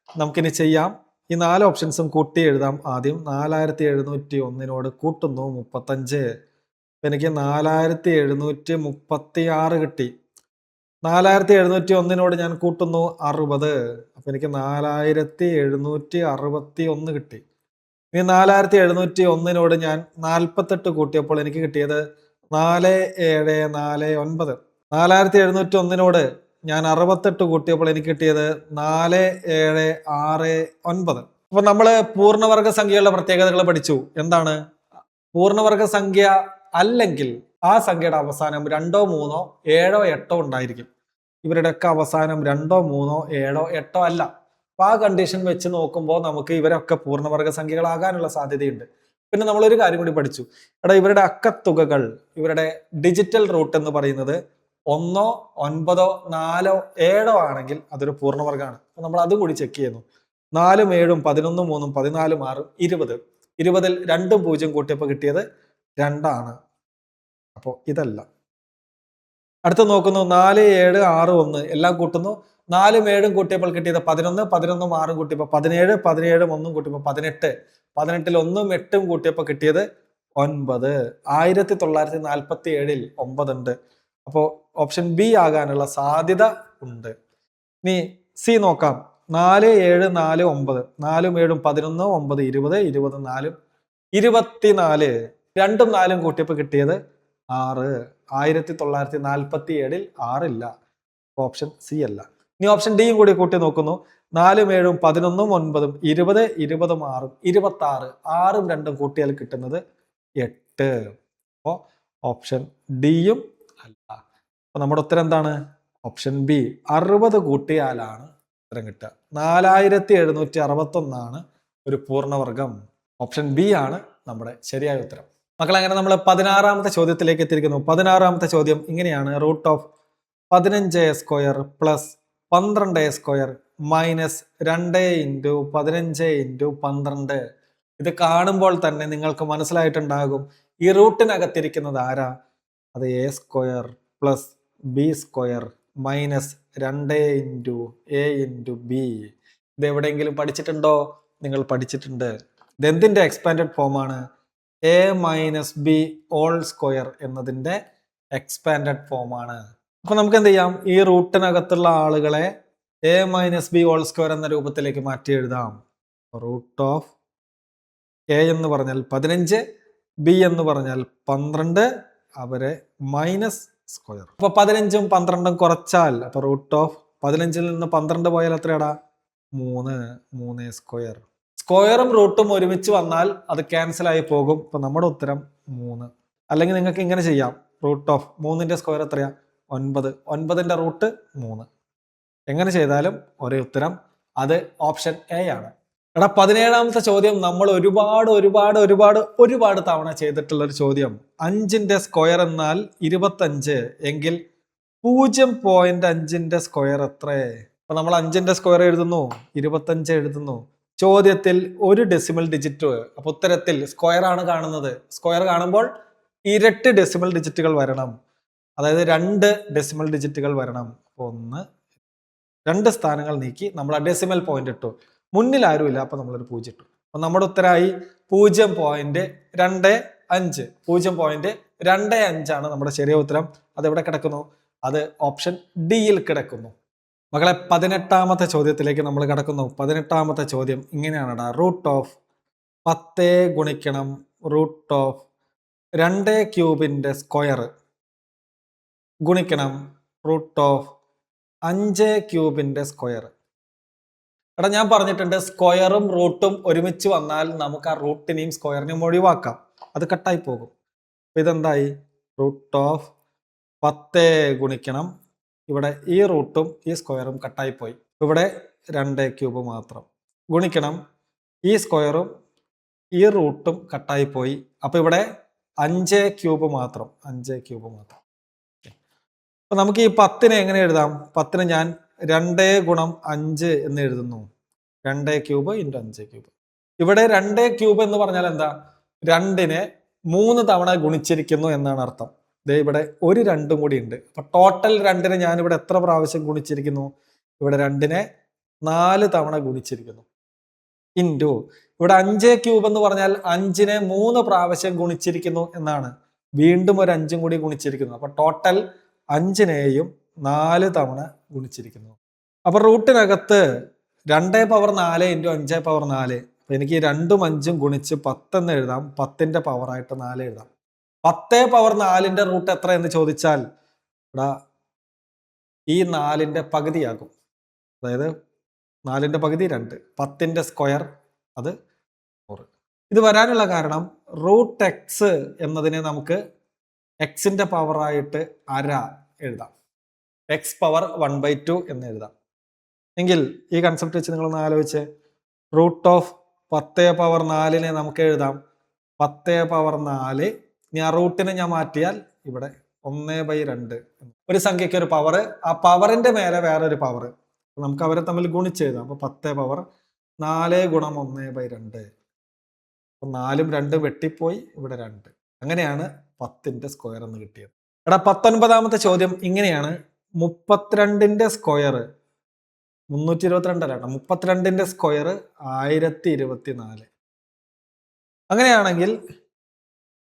നമുക്കിനി ചെയ്യാം. ഈ 4 ഓപ്ഷൻസും കൂട്ടി എഴുതാം. ആദ്യം 4701 കൂട്ടുന്നു 35. എനിക്ക് 4736 കിട്ടി. 4701 ഞാൻ കൂട്ടുന്നു 60. അപ്പൊ എനിക്ക് 4761 കിട്ടി. ഇനി 4701 ഞാൻ 48 കൂട്ടിയപ്പോൾ എനിക്ക് കിട്ടിയത് 4749. 4701 ഞാൻ 68 കൂട്ടിയപ്പോൾ എനിക്ക് കിട്ടിയത് 4, 7, 6, 9. അപ്പൊ നമ്മള് പൂർണ്ണവർഗ സംഖ്യകളുടെ പ്രത്യേകതകൾ പഠിച്ചു. എന്താണ് പൂർണ്ണവർഗ സംഖ്യ അല്ലെങ്കിൽ ആ സംഖ്യയുടെ അവസാനം 2, 3, 7, 8 ഉണ്ടായിരിക്കും. ഇവരുടെയൊക്കെ അവസാനം 2, 3, 7, 8 അല്ല. അപ്പൊ ആ കണ്ടീഷൻ വെച്ച് നോക്കുമ്പോൾ നമുക്ക് ഇവരൊക്കെ പൂർണ്ണവർഗ സംഖ്യകളാകാനുള്ള സാധ്യതയുണ്ട്. പിന്നെ നമ്മൾ ഒരു കാര്യം കൂടി പഠിച്ചു. ഇവരുടെ അക്കത്തുകകൾ, ഇവരുടെ ഡിജിറ്റൽ റൂട്ട് എന്ന് പറയുന്നത് 1, 9, 4, 7 ആണെങ്കിൽ അതൊരു പൂർണ്ണവർഗമാണ്. അപ്പൊ നമ്മൾ അതും കൂടി ചെക്ക് ചെയ്യുന്നു. 4, 7, 11, 3, 14, 6, 20. 20ൽ 2, 0 കൂട്ടിയപ്പോൾ കിട്ടിയത് 2 ആണ്. അപ്പോൾ ഇതല്ല. അടുത്ത് നോക്കുന്നു 4, 7, 6, 1 എല്ലാം കൂട്ടുന്നു. 4, 7 കൂട്ടിയപ്പോൾ കിട്ടിയത് 11, 11, 6 കൂട്ടിയപ്പോൾ 17, 17, 1 കൂട്ടിയപ്പോൾ 18, 18ൽ 1, 8 കൂട്ടിയപ്പോൾ കിട്ടിയത് 9. 1947ൽ 9 ഉണ്ട്. അപ്പോൾ ഓപ്ഷൻ ബി ആകാനുള്ള സാധ്യത ഉണ്ട്. ഇനി സി നോക്കാം. 4, 7, 4, 9. 4, 7, 11, 9, 20, 20, 4, 24. 2ഉം 4ഉം കൂട്ടിയപ്പോൾ കിട്ടിയത് 6. 1947ൽ 6 ഇല്ല. ഓപ്ഷൻ സി അല്ല. ഇനി ഓപ്ഷൻ ഡിയും കൂടി കൂട്ടി നോക്കുന്നു. 4, 7, 11, 9, 20, 20, 6, 26. 6ഉം 2ഉം കൂട്ടിയാൽ കിട്ടുന്നത് 8. അപ്പോ ഓപ്ഷൻ ഡിയും അല്ല. അപ്പൊ നമ്മുടെ ഉത്തരം എന്താണ്? Option B. 60 കൂട്ടിയാലാണ് ഉത്തരം കിട്ടുക. 4761 ഒരു പൂർണ്ണവർഗം. ഓപ്ഷൻ ബി ആണ് നമ്മുടെ ശരിയായ ഉത്തരം. മക്കൾ, അങ്ങനെ നമ്മൾ 16ാമത്തെ ചോദ്യത്തിലേക്ക് എത്തിയിരിക്കുന്നു. 16ാമത്തെ ചോദ്യം ഇങ്ങനെയാണ്. Root of 15a² plus 12a² minus 2 into 15 into 12. ഇത് കാണുമ്പോൾ തന്നെ നിങ്ങൾക്ക് മനസ്സിലായിട്ടുണ്ടാകും ഈ റൂട്ടിനകത്തിരിക്കുന്നത് ആരാ? അത് a² plus b² minus 2 into a into b. ഇത് എവിടെയെങ്കിലും പഠിച്ചിട്ടുണ്ടോ? നിങ്ങൾ പഠിച്ചിട്ടുണ്ട്. ഇതെന്തിന്റെ എക്സ്പാൻഡഡ് ഫോമാണ്? a minus b whole square എന്നതിന്റെ എക്സ്പാൻഡഡ് ഫോമാണ്. അപ്പൊ നമുക്ക് എന്ത് ചെയ്യാം? ഈ റൂട്ടിനകത്തുള്ള ആളുകളെ a minus b whole square എന്ന രൂപത്തിലേക്ക് മാറ്റി എഴുതാം. റൂട്ട് ഓഫ് a എന്ന് പറഞ്ഞാൽ 15, b എന്ന് പറഞ്ഞാൽ 12, അവരെ മൈനസ് സ്ക്വയർ. അപ്പൊ 15ഉം 12ഉം കുറച്ചാൽ അപ്പൊ റൂട്ട് ഓഫ് 15ൽ നിന്ന് 12 പോയാൽ എത്രയാടാ? 3, 3a². സ്ക്വയറും റൂട്ടും ഒരുമിച്ച് വന്നാൽ അത് ക്യാൻസൽ ആയി പോകും. അപ്പൊ നമ്മുടെ ഉത്തരം 3. അല്ലെങ്കിൽ നിങ്ങൾക്ക് ഇങ്ങനെ ചെയ്യാം. റൂട്ട് ഓഫ് 3ന്റെ സ്ക്വയർ എത്രയാ? 9. 9ന്റെ റൂട്ട് 3. എങ്ങനെ ചെയ്താലും ഒരേ ഉത്തരം. അത് ഓപ്ഷൻ എ ആണ്. 17ാമത്തെ ചോദ്യം നമ്മൾ ഒരുപാട് തവണ ചെയ്തിട്ടുള്ള ഒരു ചോദ്യം. 5ന്റെ സ്ക്വയർ എന്നാൽ 25 എങ്കിൽ 0.5ന്റെ സ്ക്വയർ എത്ര? അപ്പൊ നമ്മൾ 5ന്റെ സ്ക്വയർ എഴുതുന്നു, 25 എഴുതുന്നു. ചോദ്യത്തിൽ ഒരു ഡെസിമൽ ഡിജിറ്റ്. അപ്പൊ ഉത്തരത്തിൽ സ്ക്വയർ ആണ് കാണുന്നത്. സ്ക്വയർ കാണുമ്പോൾ ഇരട്ടി ഡെസിമൽ ഡിജിറ്റുകൾ വരണം. അതായത് 2 ഡെസിമൽ ഡിജിറ്റുകൾ വരണം. 1, 2 സ്ഥാനങ്ങൾ നീക്കി നമ്മൾ ആ ഡെസിമൽ പോയിന്റ് ഇട്ടു. മുന്നിൽ ആരുമില്ല, അപ്പൊ നമ്മളൊരു 0 ഇട്ടു. അപ്പൊ നമ്മുടെ ഉത്തരമായി 0.25. 0.25 ആണ് നമ്മുടെ ശരിയായ ഉത്തരം. അത് എവിടെ കിടക്കുന്നു? അത് ഓപ്ഷൻ ഡിയിൽ കിടക്കുന്നു. മക്കളെ, 18ാമത്തെ ചോദ്യത്തിലേക്ക് നമ്മൾ കിടക്കുന്നു. 18ാമത്തെ ചോദ്യം ഇങ്ങനെയാണടാ. റൂട്ട് ഓഫ് 10 ഗുണിക്കണം റൂട്ട് ഓഫ് 2³ സ്ക്വയർ ഗുണിക്കണം റൂട്ട് ഓഫ് 5³ സ്ക്വയർ. എടാ, ഞാൻ പറഞ്ഞിട്ടുണ്ട് സ്ക്വയറും റൂട്ടും ഒരുമിച്ച് വന്നാൽ നമുക്ക് ആ റൂട്ടിനെയും സ്ക്വയറിനെയും ഒഴിവാക്കാം. അത് കട്ടായി പോകും. അപ്പൊ ഇതെന്തായി? റൂട്ട് ഓഫ് 10 ഗുണിക്കണം ഇവിടെ ഈ റൂട്ടും ഈ സ്ക്വയറും കട്ടായി പോയി. ഇവിടെ 2³ മാത്രം ഗുണിക്കണം ഈ സ്ക്വയറും ഈ റൂട്ടും കട്ടായി പോയി. അപ്പൊ ഇവിടെ 5³ മാത്രം. 5³ മാത്രം. അപ്പൊ നമുക്ക് ഈ 10നെ എങ്ങനെ എഴുതാം? 10നെ ഞാൻ 2 ഗുണം 5 എന്ന് എഴുതുന്നു. 2³ ഇൻറ്റു 5³. ഇവിടെ 2³ എന്ന് പറഞ്ഞാൽ എന്താ? 2നെ 3 തവണ ഗുണിച്ചിരിക്കുന്നു എന്നാണ് അർത്ഥം. ദേ ഇവിടെ ഒരു 2ഉം കൂടി ഉണ്ട്. അപ്പൊ ടോട്ടൽ 2നെ ഞാൻ ഇവിടെ എത്ര പ്രാവശ്യം ഗുണിച്ചിരിക്കുന്നു? ഇവിടെ 2നെ 4 തവണ ഗുണിച്ചിരിക്കുന്നു. ഇൻറ്റു ഇവിടെ 5³ എന്ന് പറഞ്ഞാൽ 5നെ 3 പ്രാവശ്യം ഗുണിച്ചിരിക്കുന്നു എന്നാണ്. വീണ്ടും ഒരു 5ഉം കൂടി ഗുണിച്ചിരിക്കുന്നു. അപ്പൊ ടോട്ടൽ 5നെയും 4 തവണ ഗുണിച്ചിരിക്കുന്നു. അപ്പൊ റൂട്ടിനകത്ത് 2⁴ ഇൻറ്റു 5⁴. അപ്പൊ എനിക്ക് 2ഉം 5ഉം ഗുണിച്ച് 10 എന്ന് എഴുതാം. 10ന്റെ പവറായിട്ട് 4 എഴുതാം. 10⁴ റൂട്ട് എത്ര എന്ന് ചോദിച്ചാൽ ഈ 4ന്റെ പകുതിയാകും. അതായത് 4ന്റെ പകുതി 2. 10ന്റെ സ്ക്വയർ അത് 100. ഇത് വരാനുള്ള കാരണം റൂട്ട് എക്സ് എന്നതിനെ നമുക്ക് എക്സിന്റെ പവറായിട്ട് അര എഴുതാം. എക്സ് പവർ 1/2 എന്ന് എഴുതാം. എങ്കിൽ ഈ കൺസെപ്റ്റ് വെച്ച് നിങ്ങളൊന്ന് ആലോചിച്ച്, റൂട്ട് ഓഫ് 10⁴ നമുക്ക് എഴുതാം 10⁴. ഇനി ആ റൂട്ടിനെ ഞാൻ മാറ്റിയാൽ ഇവിടെ 1/2. ഒരു സംഖ്യയ്ക്ക് ഒരു പവർ, ആ പവറിന്റെ മേലെ വേറൊരു പവർ, നമുക്ക് അവരെ തമ്മിൽ ഗുണിച്ചെഴുതാം. അപ്പൊ 10⁴ 1/2. അപ്പൊ 4ഉം 2ഉം വെട്ടിപ്പോയി, ഇവിടെ 2. അങ്ങനെയാണ് 10ന്റെ സ്ക്വയർ എന്ന് കിട്ടിയത്. എടാ 19ാമത്തെ ചോദ്യം ഇങ്ങനെയാണ്. 32ന്റെ സ്ക്വയർ 322 അല്ല, 32ന്റെ സ്ക്വയർ 1024. അങ്ങനെയാണെങ്കിൽ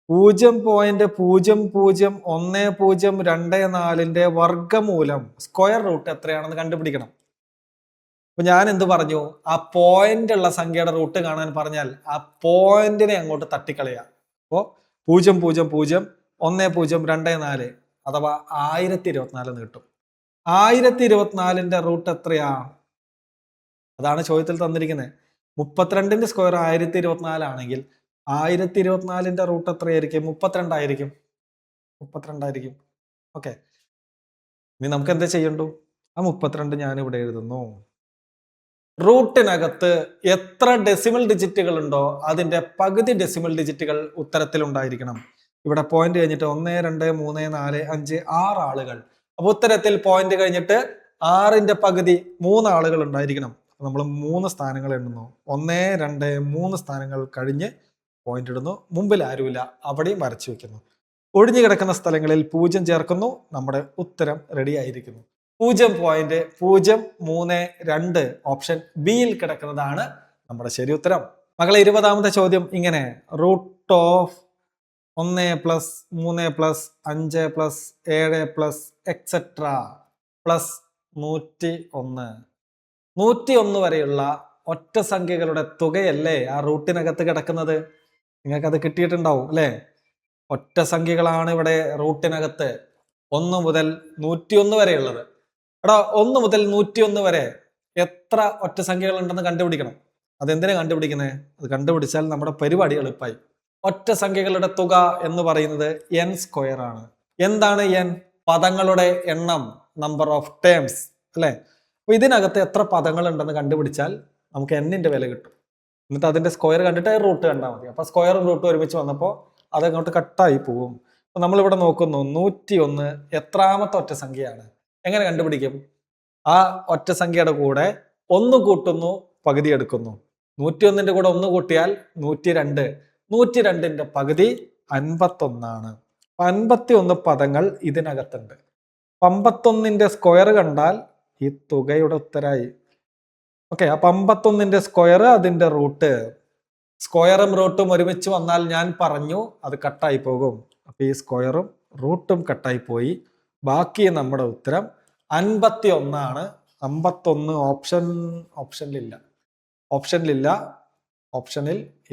0.001024ന്റെ വർഗമൂലം സ്ക്വയർ റൂട്ട് എത്രയാണെന്ന് കണ്ടുപിടിക്കണം. അപ്പൊ ഞാൻ എന്ത് പറഞ്ഞു? ആ പോയിന്റ് ഉള്ള സംഖ്യയുടെ റൂട്ട് കാണാൻ പറഞ്ഞാൽ ആ പോയിന്റിനെ അങ്ങോട്ട് തട്ടിക്കളയാ. അപ്പോ 0.001024 അഥവാ 1024 എന്ന് കിട്ടും. 1024ന്റെ റൂട്ട് എത്രയാ? അതാണ് ചോദ്യത്തിൽ തന്നിരിക്കുന്നത്. 32ന്റെ സ്ക്വയർ 1024 ആണെങ്കിൽ 1024ന്റെ റൂട്ട് എത്രയായിരിക്കും? 32 ആയിരിക്കും. 32 ആയിരിക്കും. ഓക്കെ, ഇനി നമുക്ക് എന്താ ചെയ്യണ്ടു? ആ 32 ഞാൻ ഇവിടെ എഴുതുന്നു. റൂട്ടിനകത്ത് എത്ര ഡെസിമൽ ഡിജിറ്റുകൾ ഉണ്ടോ അതിന്റെ പകുതി ഡെസിമൽ ഡിജിറ്റുകൾ ഉത്തരത്തിൽ ഉണ്ടായിരിക്കണം. ഇവിടെ പോയിന്റ് കഴിഞ്ഞിട്ട് 1, 2, 3, 4, 5, 6 ആളുകൾ. അപ്പൊ ഉത്തരത്തിൽ പോയിന്റ് കഴിഞ്ഞിട്ട് 6ന്റെ പകുതി 3 ആളുകൾ ഉണ്ടായിരിക്കണം. നമ്മൾ 3 സ്ഥാനങ്ങൾ എണ്ണുന്നു. 1, 2, 3 സ്ഥാനങ്ങൾ കഴിഞ്ഞ് പോയിന്റ് ഇടുന്നു. മുമ്പിൽ ആരുമില്ല, അവിടെയും വരച്ചു വെക്കുന്നു. ഒഴിഞ്ഞു കിടക്കുന്ന സ്ഥലങ്ങളിൽ 0 ചേർക്കുന്നു. നമ്മുടെ ഉത്തരം റെഡി ആയിരിക്കുന്നു. 0.032 ഓപ്ഷൻ ബിയിൽ കിടക്കുന്നതാണ് നമ്മുടെ ശരി ഉത്തരം. മക്കളെ 20ാമത്തെ ചോദ്യം ഇങ്ങനെ. Root of 1 + 3 + 5 + 7 + etcetera plus 101. 101 വരെയുള്ള ഒറ്റ സംഖ്യകളുടെ തുകയല്ലേ ആ റൂട്ടിനകത്ത് കിടക്കുന്നത്? നിങ്ങൾക്കത് കിട്ടിയിട്ടുണ്ടാവും അല്ലേ? ഒറ്റ സംഖ്യകളാണ് ഇവിടെ റൂട്ടിനകത്ത് 1 മുതൽ 101 വരെയുള്ളത്. എടാ 1 മുതൽ 101 വരെ എത്ര ഒറ്റ സംഖ്യകൾ ഉണ്ടെന്ന് കണ്ടുപിടിക്കണം. അതെന്തിനാ കണ്ടുപിടിക്കുന്നത്? അത് കണ്ടുപിടിച്ചാൽ നമ്മുടെ പരിപാടി എളുപ്പമായി. ഒറ്റ സംഖ്യകളുടെ തുക എന്ന് പറയുന്നത് n² ആണ്. എന്താണ് n? പദങ്ങളുടെ എണ്ണം, നമ്പർ ഓഫ് ടേംസ് അല്ലെ? അപ്പൊ ഇതിനകത്ത് എത്ര പദങ്ങൾ ഉണ്ടെന്ന് കണ്ടുപിടിച്ചാൽ നമുക്ക് n-ന്റെ വില കിട്ടും. എന്നിട്ട് അതിന്റെ സ്ക്വയർ കണ്ടിട്ട് റൂട്ട് കണ്ടാൽ മതി. അപ്പൊ സ്ക്വയറും റൂട്ടും ഒരുമിച്ച് വന്നപ്പോൾ അതങ്ങോട്ട് കട്ടായി പോകും. അപ്പൊ നമ്മളിവിടെ നോക്കുന്നു 101 എത്രാമത്തെ ഒറ്റ സംഖ്യയാണ്? എങ്ങനെ കണ്ടുപിടിക്കും? ആ ഒറ്റ സംഖ്യയുടെ കൂടെ 1 കൂട്ടുന്നു, പകുതി എടുക്കുന്നു. 101ന്റെ കൂടെ 1 കൂട്ടിയാൽ 102. 102ന്റെ പകുതി 51 ആണ്. 51 പദങ്ങൾ ഇതിനകത്തുണ്ട്. 51ന്റെ സ്ക്വയർ കണ്ടാൽ ഈ തുകയുടെ ഉത്തരായി. ഓക്കെ, അപ്പൊ 51ന്റെ സ്ക്വയർ, അതിന്റെ റൂട്ട്. സ്ക്വയറും റൂട്ടും ഒരുമിച്ച് വന്നാൽ ഞാൻ പറഞ്ഞു അത് കട്ടായി പോകും. അപ്പൊ ഈ സ്ക്വയറും റൂട്ടും കട്ടായി പോയി. ബാക്കി നമ്മുടെ ഉത്തരം 51 ആണ്. 51 ഓപ്ഷനിൽ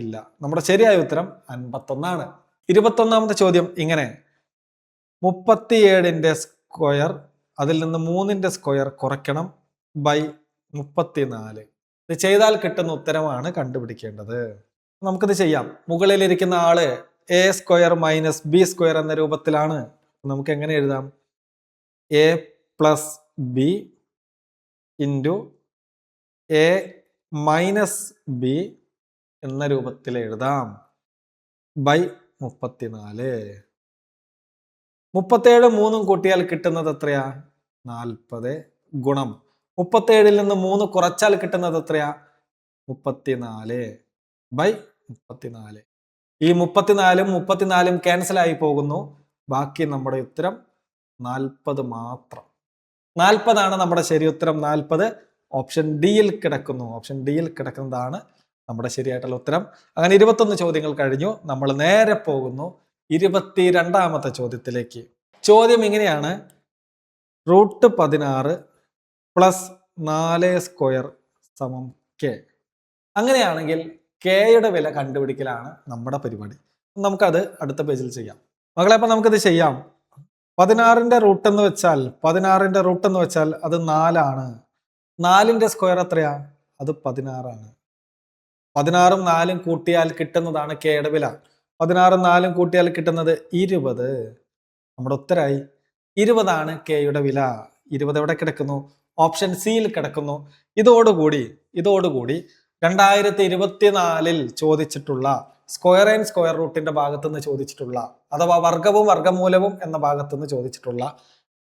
ഇല്ല. നമ്മുടെ ശരിയായ ഉത്തരം 51 ആണ്. 21ാമത്തെ ചോദ്യം ഇങ്ങനെ. 37ന്റെ സ്ക്വയർ, അതിൽ നിന്ന് 3ന്റെ സ്ക്വയർ കുറയ്ക്കണം ബൈ 34. ഇത് ചെയ്താൽ കിട്ടുന്ന ഉത്തരമാണ് കണ്ടുപിടിക്കേണ്ടത്. നമുക്കിത് ചെയ്യാം. മുകളിലിരിക്കുന്ന ആള് a² - b² എന്ന രൂപത്തിലാണ്. നമുക്ക് എങ്ങനെ എഴുതാം? a + b * a - b എന്ന രൂപത്തിൽ എഴുതാം ബൈ 34. 37 3ഉം കൂട്ടിയാൽ കിട്ടുന്നത് എത്രയാ? 40 ഗുണം 37ൽ നിന്ന് 3 കുറച്ചാൽ കിട്ടുന്നത് എത്രയാ? 34 ബൈ 34. ഈ 34ഉം 34ഉം ക്യാൻസൽ ആയി പോകുന്നു. ബാക്കി നമ്മുടെ ഉത്തരം 40 മാത്രം. 40 ആണ് നമ്മുടെ ശരി ഉത്തരം. 40 ഓപ്ഷൻ ഡിയിൽ കിടക്കുന്നു. ഓപ്ഷൻ ഡിയിൽ കിടക്കുന്നതാണ് നമ്മുടെ ശരിയായിട്ടുള്ള ഉത്തരം. അങ്ങനെ 21 ചോദ്യങ്ങൾ കഴിഞ്ഞു. നമ്മൾ നേരെ പോകുന്നു 22ാമത്തെ ചോദ്യത്തിലേക്ക്. ചോദ്യം ഇങ്ങനെയാണ്. √16 + 4² = k. അങ്ങനെയാണെങ്കിൽ കെയുടെ വില കണ്ടുപിടിക്കലാണ് നമ്മുടെ പരിപാടി. നമുക്കത് അടുത്ത പേജിൽ ചെയ്യാം. മകളെ, അപ്പൊ നമുക്കിത് ചെയ്യാം. 16ന്റെ റൂട്ട് എന്ന് വെച്ചാൽ 16ന്റെ റൂട്ട് എന്ന് വെച്ചാൽ അത് 4 ആണ്. 4ന്റെ സ്ക്വയർ എത്രയാ? അത് 16 ആണ്. 16ഉം 4ഉം കൂട്ടിയാൽ കിട്ടുന്നതാണ് കെയുടെ വില. 16ഉം 4ഉം കൂട്ടിയാൽ കിട്ടുന്നത് 20. നമ്മുടെ ഉത്തരായി 20ആണ് കെയുടെ വില. 20 എവിടെ കിടക്കുന്നു? ഓപ്ഷൻ സിയിൽ കിടക്കുന്നു. ഇതോടുകൂടി 2024 ചോദിച്ചിട്ടുള്ള സ്ക്വയർ ആൻഡ് സ്ക്വയർ റൂട്ടിന്റെ ഭാഗത്ത് നിന്ന് ചോദിച്ചിട്ടുള്ള അഥവാ വർഗവും വർഗമൂലവും എന്ന ഭാഗത്ത് നിന്ന് ചോദിച്ചിട്ടുള്ള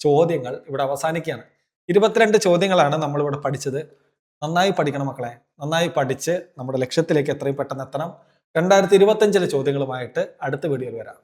ചോദ്യങ്ങൾ ഇവിടെ അവസാനിക്കുകയാണ്. 22 ചോദ്യങ്ങളാണ് നമ്മൾ ഇവിടെ പഠിച്ചത്. നന്നായി പഠിക്കണം മക്കളെ. നന്നായി പഠിച്ച് നമ്മുടെ ലക്ഷ്യത്തിലേക്ക് എത്രയും പെട്ടെന്ന് എത്തണം. 2025 ചോദ്യങ്ങളുമായിട്ട് അടുത്ത വീഡിയോയിൽ വരാം.